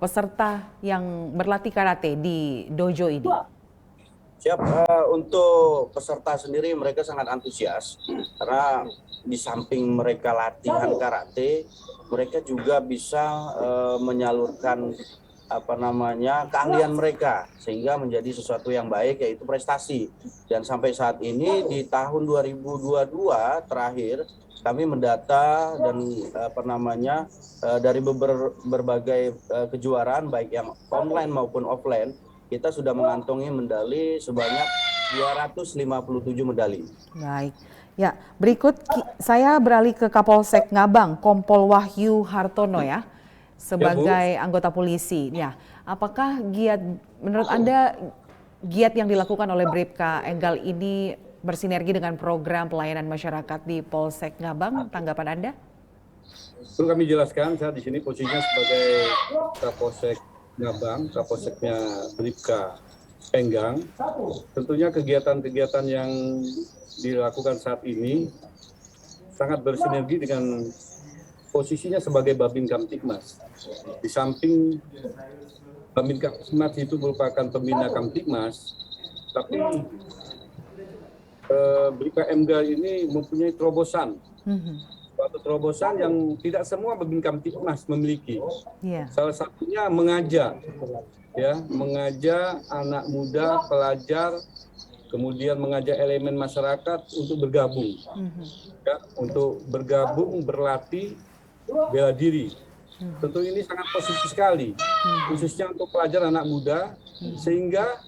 A: peserta yang berlatih karate di dojo ini?
L: Siap, untuk peserta sendiri mereka sangat antusias karena di samping mereka latihan karate, mereka juga bisa menyalurkan keahlian mereka sehingga menjadi sesuatu yang baik, yaitu prestasi. Dan sampai saat ini di tahun 2022 terakhir kami mendata dan dari berbagai kejuaraan baik yang online maupun offline, kita sudah mengantongi medali sebanyak 257 medali.
A: Baik. Ya, berikut saya beralih ke Kapolsek Ngabang, Kompol Wahyu Hartono ya. sebagai anggota polisi. Ya, apakah menurut Anda giat yang dilakukan oleh Bribka Enggal ini bersinergi dengan program pelayanan masyarakat di Polsek Ngabang? Tanggapan Anda?
H: Perlu kami jelaskan, saya di sini posisinya sebagai Kapolsek Ngabang, Kapolseknya Bribka Enggal. Tentunya kegiatan-kegiatan yang dilakukan saat ini sangat bersinergi dengan posisinya sebagai Babin Kamtibmas. Di samping Babin Kamtibmas itu merupakan pembina Kamtibmas, tapi Bribka Enggal ini mempunyai terobosan. Suatu terobosan yang tidak semua Babin Kamtibmas memiliki. Salah satunya mengajak anak muda, pelajar, kemudian mengajak elemen masyarakat untuk bergabung, untuk bergabung, berlatih, bela diri. Tentu ini sangat positif sekali, khususnya untuk pelajar anak muda, sehingga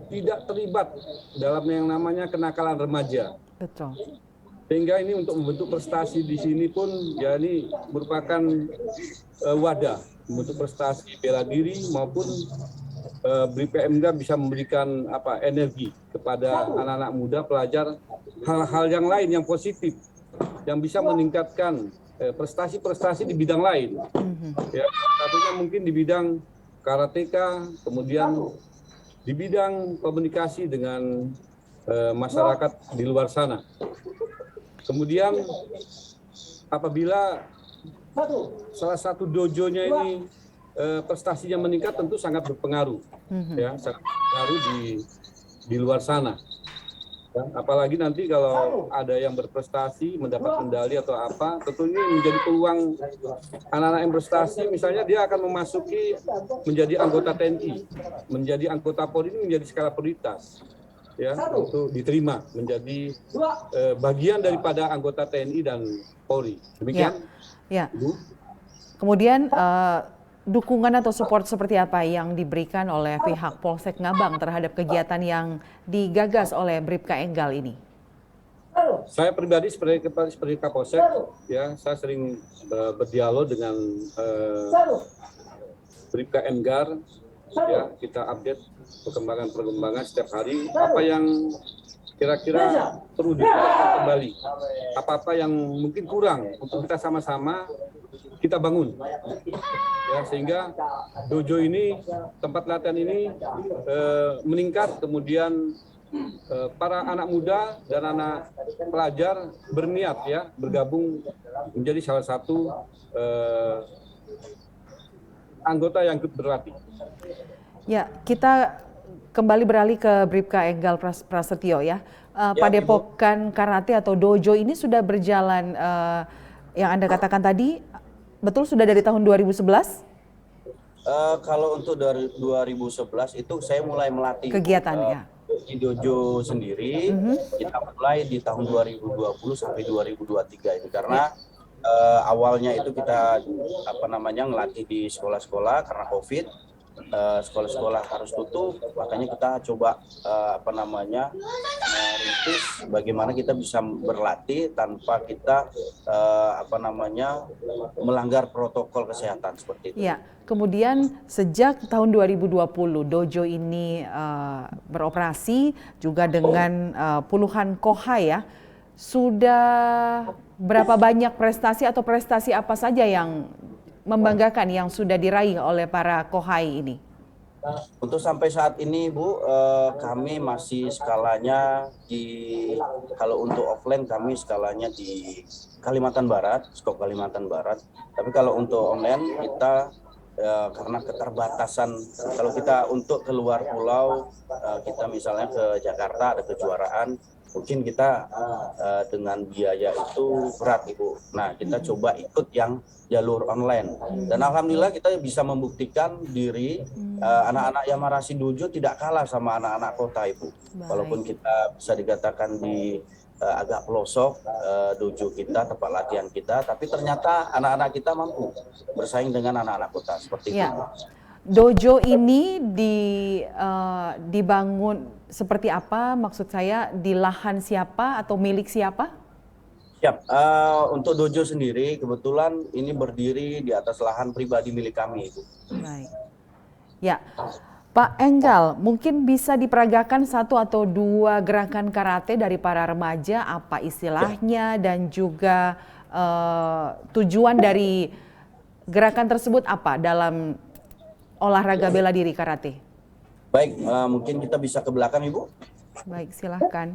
H: tidak terlibat dalam yang namanya kenakalan remaja.
A: Betul.
H: Sehingga ini untuk membentuk prestasi di sini pun, ya ini merupakan wadah membentuk prestasi bela diri maupun Bribka Enggal bisa memberikan energi kepada anak-anak muda, pelajar, hal-hal yang lain yang positif, yang bisa meningkatkan prestasi-prestasi di bidang lain. Ya, satunya mungkin di bidang karateka, kemudian di bidang komunikasi dengan masyarakat di luar sana. Kemudian apabila salah satu dojonya ini prestasinya meningkat, tentu sangat berpengaruh, ya, sangat berpengaruh di luar sana. Ya, apalagi nanti kalau ada yang berprestasi, mendapat medali atau apa, tentu ini menjadi peluang anak-anak yang berprestasi, misalnya dia akan memasuki menjadi anggota TNI, menjadi anggota Polri, ini menjadi skala prioritas, ya, untuk diterima menjadi bagian daripada anggota TNI dan Polri. Demikian.
A: Ya. Kemudian dukungan atau support seperti apa yang diberikan oleh pihak Polsek Ngabang terhadap kegiatan yang digagas oleh Bribka Enggal ini?
H: Saya pribadi seperti Kapolsek, ya, saya sering berdialog dengan Bribka Enggal, ya, kita update perkembangan setiap hari, apa yang kira-kira perlu dilakukan kembali, apa-apa yang mungkin kurang untuk kita sama-sama kita bangun, ya, sehingga dojo ini, tempat latihan ini meningkat, kemudian para anak muda dan anak pelajar berniat, ya, bergabung menjadi salah satu anggota yang ikut berlatih.
A: Ya, kita kembali beralih ke Bribka Enggal Prasetyo, ya. Padepokan Karate atau dojo ini sudah berjalan, yang Anda katakan tadi, betul sudah dari tahun 2011?
L: Kalau untuk dari 2011 itu saya mulai melatih
A: kegiatannya
L: di dojo sendiri. Kita mulai di tahun 2020 sampai 2023 ini karena awalnya itu kita ngelatih di sekolah-sekolah karena COVID. Sekolah-sekolah harus tutup, makanya kita coba merintis bagaimana kita bisa berlatih tanpa kita melanggar protokol kesehatan seperti itu.
A: Ya, kemudian sejak tahun 2020 dojo ini beroperasi juga dengan puluhan kohai, ya. Sudah berapa banyak prestasi atau prestasi apa saja yang membanggakan yang sudah diraih oleh para kohai ini?
L: Untuk sampai saat ini, Bu, kami masih skalanya kalau untuk offline kami skalanya di Kalimantan Barat, skop Kalimantan Barat. Tapi kalau untuk online kita karena keterbatasan, kalau kita untuk keluar pulau, kita misalnya ke Jakarta ada kejuaraan, mungkin kita dengan biaya itu berat, Ibu. Nah, kita coba ikut yang jalur online. Dan alhamdulillah kita bisa membuktikan diri anak-anak Yamarasi Dojo tidak kalah sama anak-anak kota, Ibu. Walaupun kita bisa dikatakan di agak pelosok dojo kita, tempat latihan kita, tapi ternyata anak-anak kita mampu bersaing dengan anak-anak kota seperti itu.
A: Dojo ini dibangun seperti apa? Maksud saya di lahan siapa atau milik siapa?
L: Siap. Untuk dojo sendiri kebetulan ini berdiri di atas lahan pribadi milik kami, Ibu.
A: Baik. Ya, Pak Enggal, mungkin bisa diperagakan 1 atau 2 gerakan karate dari para remaja, apa istilahnya dan juga tujuan dari gerakan tersebut apa dalam olahraga bela diri karate?
L: Baik, mungkin kita bisa ke belakang, Ibu.
A: Baik, silahkan.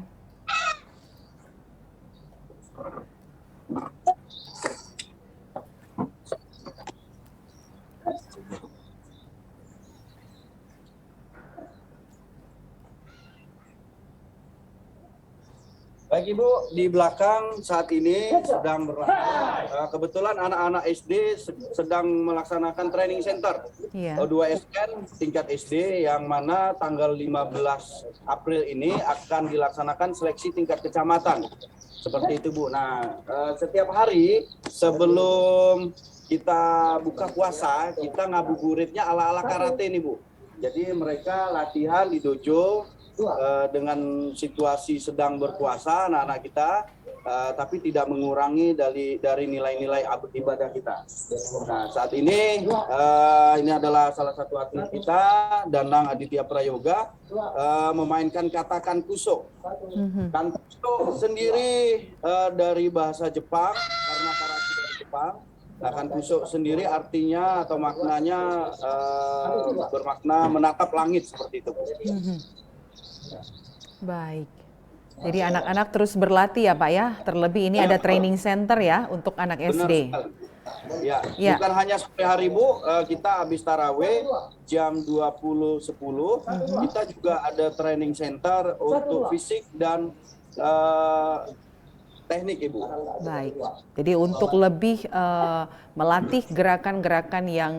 L: Baik Ibu, di belakang saat ini sedang berlangsung. Kebetulan anak-anak SD sedang melaksanakan training center.
A: Iya.
L: 2SN tingkat SD yang mana tanggal 15 April ini akan dilaksanakan seleksi tingkat kecamatan. Seperti itu Bu. Nah, setiap hari sebelum kita buka puasa, kita ngabuburitnya ala-ala karate nih Bu. Jadi mereka latihan di dojo dengan situasi sedang berpuasa anak-anak kita, tapi tidak mengurangi dari nilai-nilai ibadah kita. Nah, saat ini adalah salah satu atlet kita, Danang Aditya Prayoga, memainkan katakan kusuk. Kan kusuk sendiri dari bahasa Jepang, karena karate dari Jepang. Nah, kan kusuk sendiri artinya atau maknanya bermakna menatap langit seperti itu.
A: Baik. Jadi anak-anak terus berlatih ya Pak ya. Terlebih ini ada training center ya untuk anak SD.
L: Ya, bukan hanya sore hari Bu, kita habis tarawih jam 20.10, kita juga ada training center untuk fisik dan teknik Ibu.
A: Baik. Jadi untuk lebih melatih gerakan-gerakan yang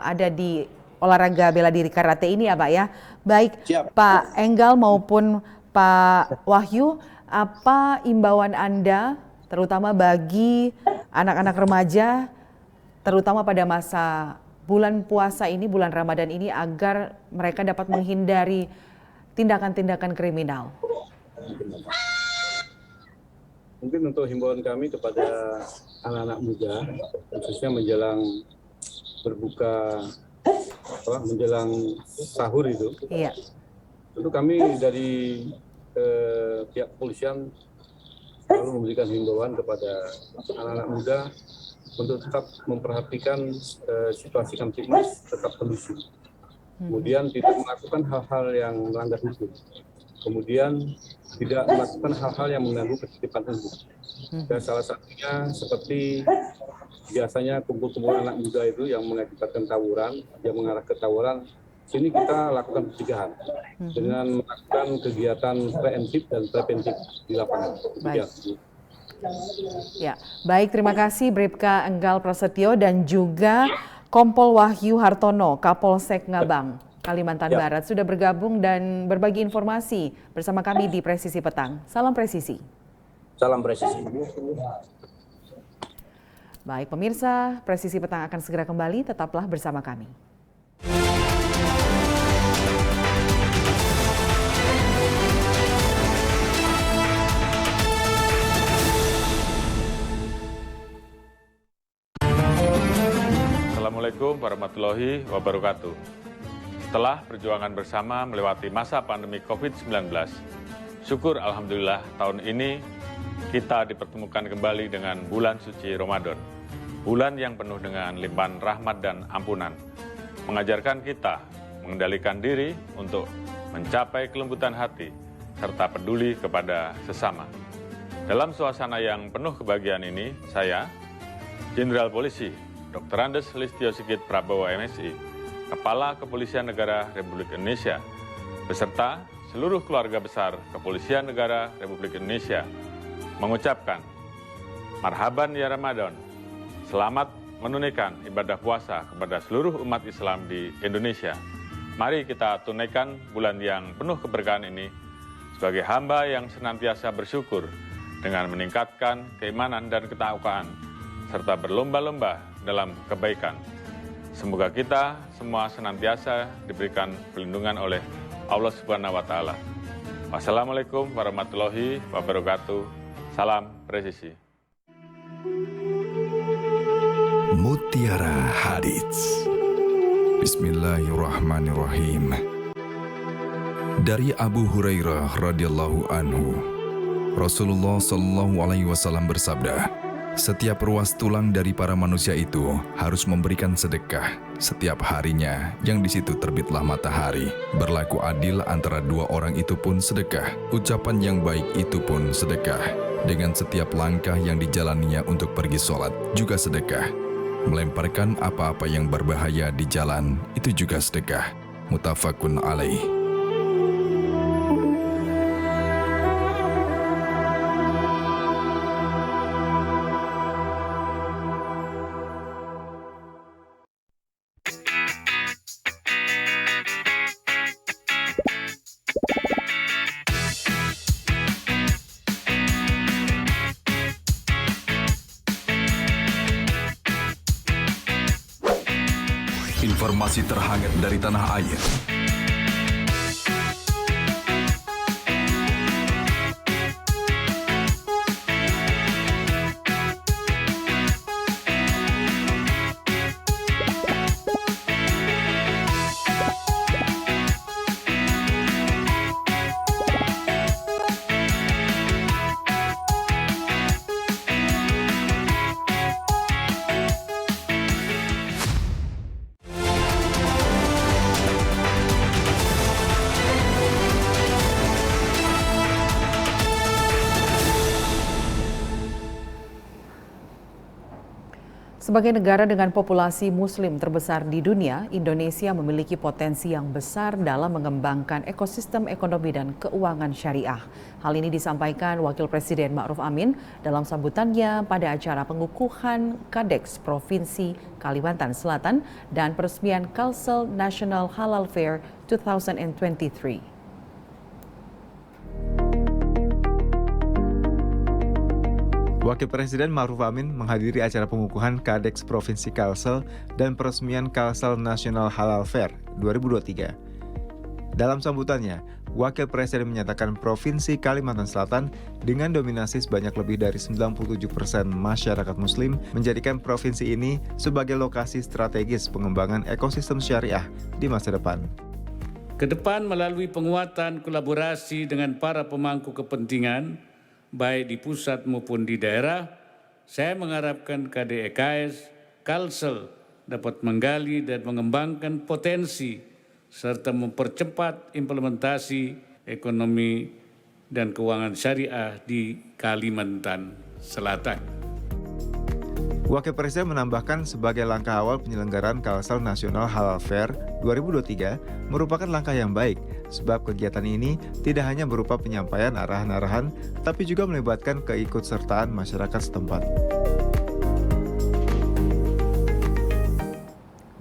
A: ada di olahraga bela diri karate ini ya Pak ya. Baik.
L: Siap.
A: Pak Enggal maupun Pak Wahyu, apa imbauan Anda terutama bagi anak-anak remaja terutama pada masa bulan puasa ini, bulan Ramadan ini agar mereka dapat menghindari tindakan-tindakan kriminal?
M: Mungkin untuk himbauan kami kepada anak-anak muda, khususnya menjelang berbuka, menjelang sahur itu,
A: iya.
M: Tentu kami dari pihak kepolisian selalu memberikan himbauan kepada anak-anak muda untuk tetap memperhatikan situasi Kamtibmas tetap kondusif. Kemudian tidak melakukan hal-hal yang melanggar hukum. Kemudian tidak melakukan hal-hal yang mengganggu ketertiban umum. Dan salah satunya seperti biasanya kumpul-kumpul anak muda itu yang mengakibatkan tawuran, yang mengarah ke tawuran, sini kita lakukan pencegahan dengan melakukan kegiatan preventif dan preventif di lapangan.
A: Baik. Ya, baik, terima kasih Bribka Enggal Prasetyo dan juga Kompol Wahyu Hartono, Kapolsek Ngabang, Kalimantan Barat sudah bergabung dan berbagi informasi bersama kami di Presisi Petang. Salam presisi.
L: Salam presisi.
A: Baik pemirsa, Presisi Petang akan segera kembali, tetaplah bersama kami.
E: Assalamualaikum warahmatullahi wabarakatuh. Setelah perjuangan bersama melewati masa pandemi COVID-19, syukur Alhamdulillah tahun ini kita dipertemukan kembali dengan bulan suci Ramadan. Bulan yang penuh dengan limpahan rahmat dan ampunan. Mengajarkan kita mengendalikan diri untuk mencapai kelembutan hati serta peduli kepada sesama. Dalam suasana yang penuh kebahagiaan ini, saya, Jenderal Polisi Dr. Andes Listio Sigit Prabowo MSI, Kepala Kepolisian Negara Republik Indonesia, beserta seluruh keluarga besar Kepolisian Negara Republik Indonesia, mengucapkan marhaban ya Ramadan, selamat menunaikan ibadah puasa kepada seluruh umat Islam di Indonesia. Mari kita tunaikan bulan yang penuh keberkahan ini sebagai hamba yang senantiasa bersyukur dengan meningkatkan keimanan dan ketakwaan, serta berlomba-lomba dalam kebaikan. Semoga kita semua senantiasa diberikan perlindungan oleh Allah Subhanahu wa Ta'ala. Wassalamualaikum warahmatullahi wabarakatuh. Salam presisi.
F: Mutiara Hadits. Bismillahirrahmanirrahim. Dari Abu Hurairah radhiyallahu anhu, Rasulullah Shallallahu alaihi wasallam bersabda, setiap ruas tulang dari para manusia itu harus memberikan sedekah setiap harinya yang di situ terbitlah matahari. Berlaku adil antara dua orang itu pun sedekah. Ucapan yang baik itu pun sedekah. Dengan setiap langkah yang dijalaninya untuk pergi sholat juga sedekah. Melemparkan apa-apa yang berbahaya di jalan itu juga sedekah. Muttafaqun alaih. Informasi terhangat dari tanah air.
A: Sebagai negara dengan populasi muslim terbesar di dunia, Indonesia memiliki potensi yang besar dalam mengembangkan ekosistem ekonomi dan keuangan syariah. Hal ini disampaikan Wakil Presiden Ma'ruf Amin dalam sambutannya pada acara pengukuhan Kadeks Provinsi Kalimantan Selatan dan peresmian Kalsel National Halal Fair 2023.
C: Wakil Presiden Ma'ruf Amin menghadiri acara pengukuhan Kadeks Provinsi Kalsel dan peresmian Kalsel National Halal Fair 2023. Dalam sambutannya, Wakil Presiden menyatakan Provinsi Kalimantan Selatan dengan dominasi sebanyak lebih dari 97% masyarakat Muslim menjadikan provinsi ini sebagai lokasi strategis pengembangan ekosistem syariah di masa depan.
N: Kedepan melalui penguatan kolaborasi dengan para pemangku kepentingan, baik di pusat maupun di daerah, saya mengharapkan KDEKS, Kalsel dapat menggali dan mengembangkan potensi serta mempercepat implementasi ekonomi dan keuangan syariah di Kalimantan Selatan.
C: Wakil Presiden menambahkan sebagai langkah awal penyelenggaraan Kalsel National Halal Fair 2023 merupakan langkah yang baik, sebab kegiatan ini tidak hanya berupa penyampaian arahan-arahan, tapi juga melibatkan keikutsertaan masyarakat setempat.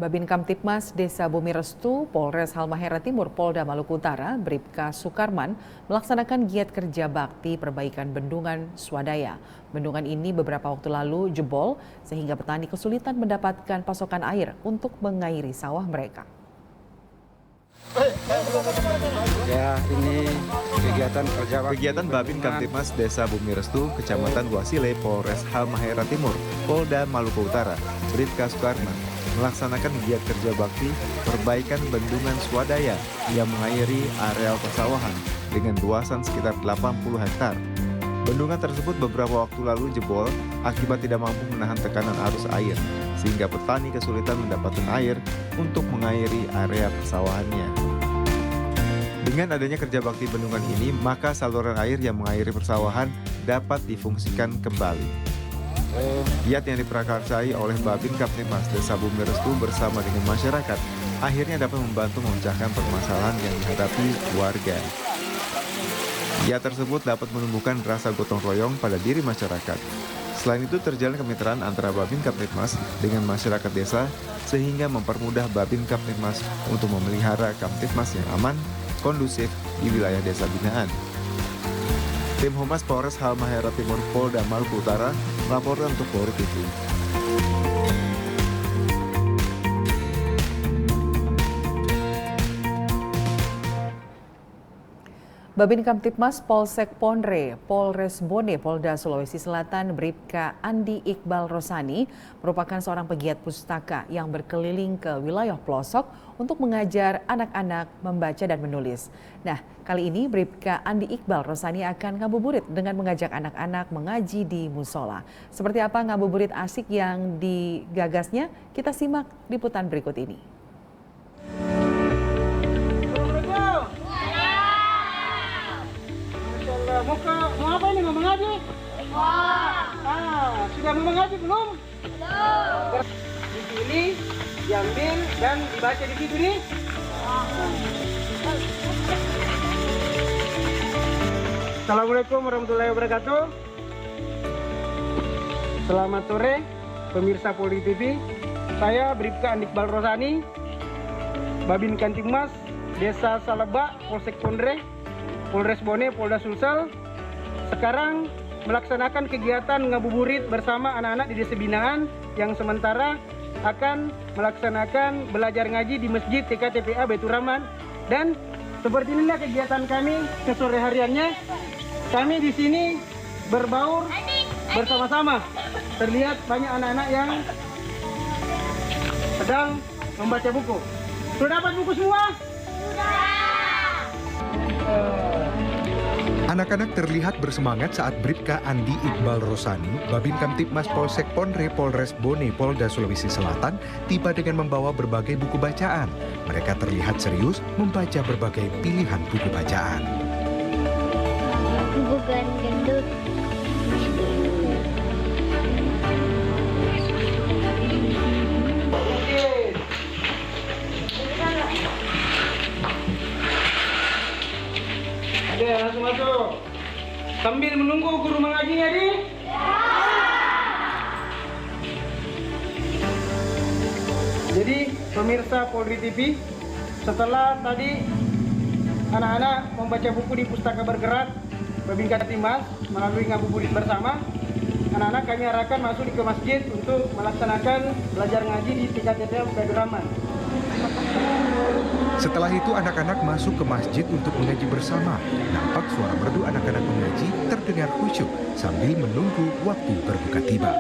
A: Babin Kamtibmas Desa Bumi Restu, Polres Halmahera Timur, Polda Maluku Utara, Bribka Sukarman, melaksanakan giat kerja bakti perbaikan bendungan swadaya. Bendungan ini beberapa waktu lalu jebol, sehingga petani kesulitan mendapatkan pasokan air untuk mengairi sawah mereka.
O: Ya, ini
C: Kegiatan Babin Kamtibmas Desa Bumi Restu, Kecamatan Wasile, Polres Halmahera Timur, Polda Maluku Utara, Bribka Sukarman, melaksanakan giat kerja bakti perbaikan bendungan swadaya yang mengairi areal persawahan dengan luasan sekitar 80 hektar. Bendungan tersebut beberapa waktu lalu jebol akibat tidak mampu menahan tekanan arus air, sehingga petani kesulitan mendapatkan air untuk mengairi area persawahannya. Dengan adanya kerja bakti bendungan ini, maka saluran air yang mengairi persawahan dapat difungsikan kembali. Giat yang diprakarsai oleh Babin Kamtibmas Desa Bumi Restu bersama dengan masyarakat akhirnya dapat membantu memecahkan permasalahan yang dihadapi warga. Giat tersebut dapat menumbuhkan rasa gotong royong pada diri masyarakat. Selain itu terjalin kemitraan antara Babin Kamtibmas dengan masyarakat desa sehingga mempermudah Babin Kamtibmas untuk memelihara Kamtibmas yang aman, kondusif di wilayah desa binaan. Tim Humas Polres Halmahera Timur Polda Maluku Utara melaporkan untuk Polri TV.
A: Babin Kamtipmas Polsek Ponre, Polres Bone, Polda Sulawesi Selatan, Bribka Andi Iqbal Rosani merupakan seorang pegiat pustaka yang berkeliling ke wilayah pelosok untuk mengajar anak-anak membaca dan menulis. Nah, kali ini Bribka Andi Iqbal Rosani akan ngabuburit dengan mengajak anak-anak mengaji di musola. Seperti apa ngabuburit asik yang digagasnya? Kita simak liputan berikut ini.
O: Mau apa ini? Mau mengaji? Sudah mau mengaji belum? Belum. Dipilih, diambil, dan dibaca di situ nih. Assalamualaikum warahmatullahi wabarakatuh. Selamat sore, pemirsa Polri TV. Saya Bribka Andi Iqbal Rosani, Babin Kamtipmas, Desa Salebak, Polsek Ponre, Polres Bone, Polda Sulsel. Sekarang melaksanakan kegiatan ngabuburit bersama anak-anak di Desa Binaan yang sementara akan melaksanakan belajar ngaji di Masjid TKTPA Baitur Rahman. Dan seperti inilah kegiatan kami kesore hariannya. Kami di sini berbaur bersama-sama. Terlihat banyak anak-anak yang sedang membaca buku. Sudah dapat buku semua?
P: Anak-anak terlihat bersemangat saat Bribka Andi Iqbal Rosani, Babin Kamtipmas Polsek Ponre, Polres Bone, Polda Sulawesi Selatan, tiba dengan membawa berbagai buku bacaan. Mereka terlihat serius membaca berbagai pilihan buku bacaan.
Q: Bukan gendut.
O: Oke, langsung masuk. Sambil menunggu guru mengajinya di. Jadi pemirsa Polri TV, setelah tadi anak-anak membaca buku di Pustaka Bergerak Babin Kamtipmas melalui ngabuburit bersama, anak-anak kami arahkan masuk ke masjid untuk melaksanakan belajar ngaji di TKTPA Baitur Rahman.
P: Setelah itu anak-anak masuk ke masjid untuk mengaji bersama. Nampak suara merdu anak-anak mengaji terdengar khusyuk sambil menunggu waktu berbuka tiba.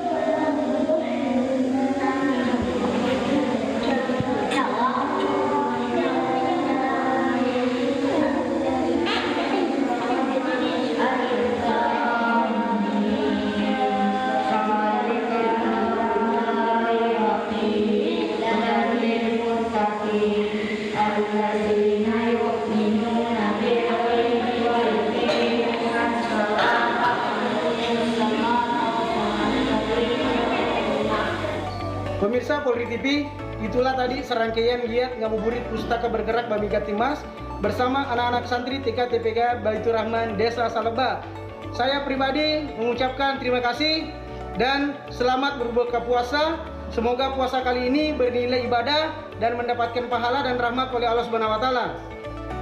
O: Pemirsa Polri TV, itulah tadi serangkaian giat ngabuburit Pustaka Bergerak Babin Kamtipmas bersama anak-anak santri TKTPA Baitur Rahman Desa Salebak. Saya pribadi mengucapkan terima kasih dan selamat berbuka puasa. Semoga puasa kali ini bernilai ibadah dan mendapatkan pahala dan rahmat oleh Allah Subhanahu wa taala.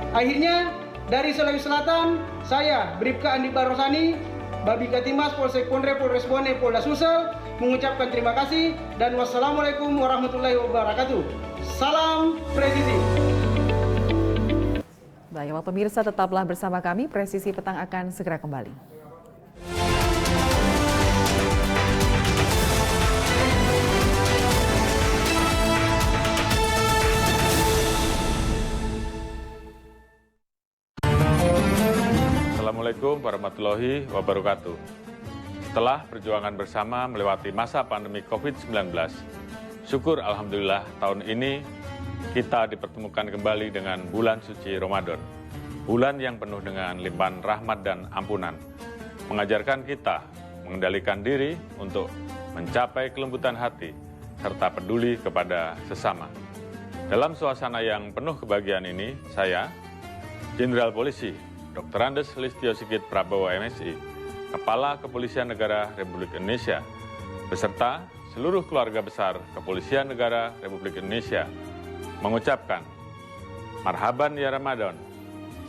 O: Akhirnya dari Sulawesi Selatan, saya Bribka Andi Iqbal Rosani, Babin Kamtipmas Polsek Ponre, Polres Bone, Polda Sulsel mengucapkan terima kasih dan wassalamualaikum warahmatullahi wabarakatuh. Salam presisi.
A: Baiklah pemirsa, tetaplah bersama kami. Presisi Petang akan segera kembali.
E: Assalamualaikum warahmatullahi wabarakatuh. Setelah perjuangan bersama melewati masa pandemi COVID-19, syukur Alhamdulillah tahun ini kita dipertemukan kembali dengan bulan suci Ramadan. Bulan yang penuh dengan limpahan rahmat dan ampunan, mengajarkan kita mengendalikan diri untuk mencapai kelembutan hati, serta peduli kepada sesama. Dalam suasana yang penuh kebahagiaan ini, saya, Jenderal Polisi Dr. Andes Listio Sigit Prabowo MSI, Kepala Kepolisian Negara Republik Indonesia, beserta seluruh keluarga besar Kepolisian Negara Republik Indonesia, mengucapkan Marhaban ya Ramadan,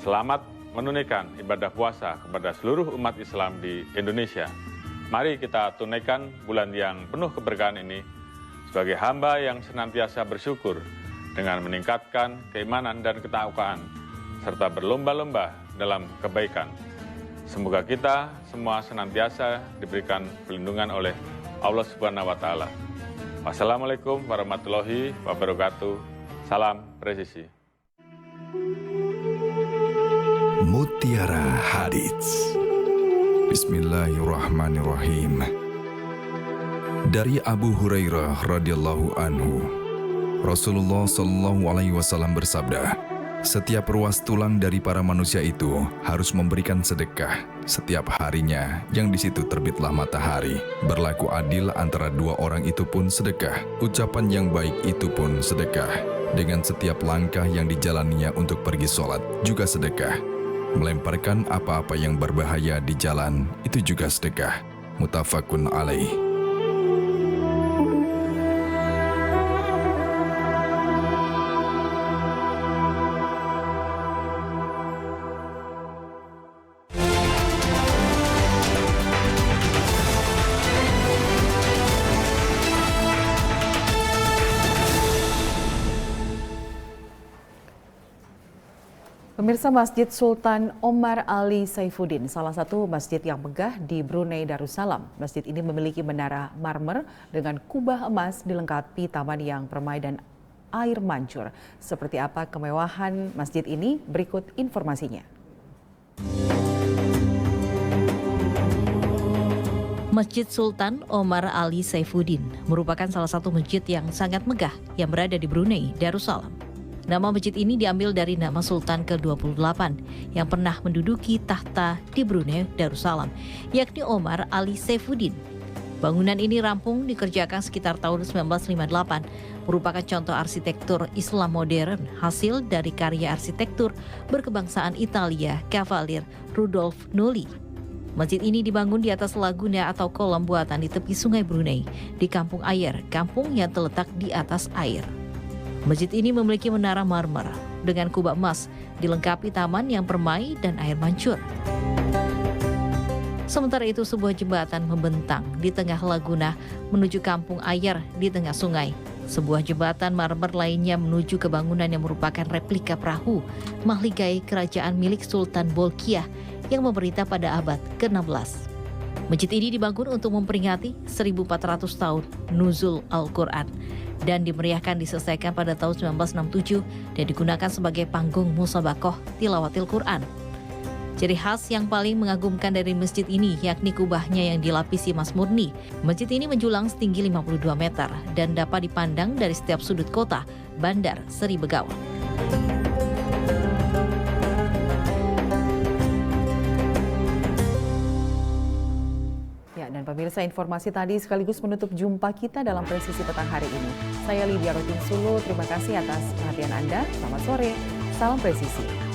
E: selamat menunaikan ibadah puasa kepada seluruh umat Islam di Indonesia. Mari kita tunaikan bulan yang penuh keberkahan ini sebagai hamba yang senantiasa bersyukur dengan meningkatkan keimanan dan ketakwaan, serta berlomba-lomba dalam kebaikan. Semoga kita semua senantiasa diberikan perlindungan oleh Allah Subhanahu wa Ta'ala. Wassalamualaikum warahmatullahi wabarakatuh. Salam presisi.
F: Mutiara Hadits. Bismillahirrahmanirrahim. Dari Abu Hurairah radhiyallahu anhu, Rasulullah Shallallahu alaihi wasallam bersabda, setiap ruas tulang dari para manusia itu harus memberikan sedekah setiap harinya yang di situ terbitlah matahari. Berlaku adil antara dua orang itu pun sedekah. Ucapan yang baik itu pun sedekah. Dengan setiap langkah yang dijalaninya untuk pergi sholat juga sedekah. Melemparkan apa-apa yang berbahaya di jalan itu juga sedekah. Muttafaqun alaih.
A: Pemirsa, Masjid Sultan Omar Ali Saifuddin, salah satu masjid yang megah di Brunei Darussalam. Masjid ini memiliki menara marmer dengan kubah emas dilengkapi taman yang permai dan air mancur. Seperti apa kemewahan masjid ini? Berikut informasinya.
Q: Masjid Sultan Omar Ali Saifuddin merupakan salah satu masjid yang sangat megah yang berada di Brunei Darussalam. Nama masjid ini diambil dari nama Sultan ke-28 yang pernah menduduki tahta di Brunei Darussalam, yakni Omar Ali Saifuddin. Bangunan ini rampung dikerjakan sekitar tahun 1958, merupakan contoh arsitektur Islam modern hasil dari karya arsitektur berkebangsaan Italia Cavalier Rudolf Noli. Masjid ini dibangun di atas laguna atau kolam buatan di tepi sungai Brunei, di Kampung Ayer, kampung yang terletak di atas air. Masjid ini memiliki menara marmer dengan kubah emas, dilengkapi taman yang permai dan air mancur. Sementara itu, sebuah jembatan membentang di tengah laguna menuju Kampung Ayer di tengah sungai. Sebuah jembatan marmer lainnya menuju ke bangunan yang merupakan replika perahu mahligai kerajaan milik Sultan Bolkiah yang memerintah pada abad ke-16. Masjid ini dibangun untuk memperingati 1400 tahun nuzul Al-Quran dan dimeriahkan diselesaikan pada tahun 1967 dan digunakan sebagai panggung musabakoh tilawatil Quran. Ciri khas yang paling mengagumkan dari masjid ini yakni kubahnya yang dilapisi emas murni. Masjid ini menjulang setinggi 52 meter dan dapat dipandang dari setiap sudut kota Bandar Seri Begawan.
A: Dan pemirsa, informasi tadi sekaligus menutup jumpa kita dalam Presisi Petang hari ini. Saya Lydia Rutin Sulu, terima kasih atas perhatian Anda. Selamat sore, salam presisi.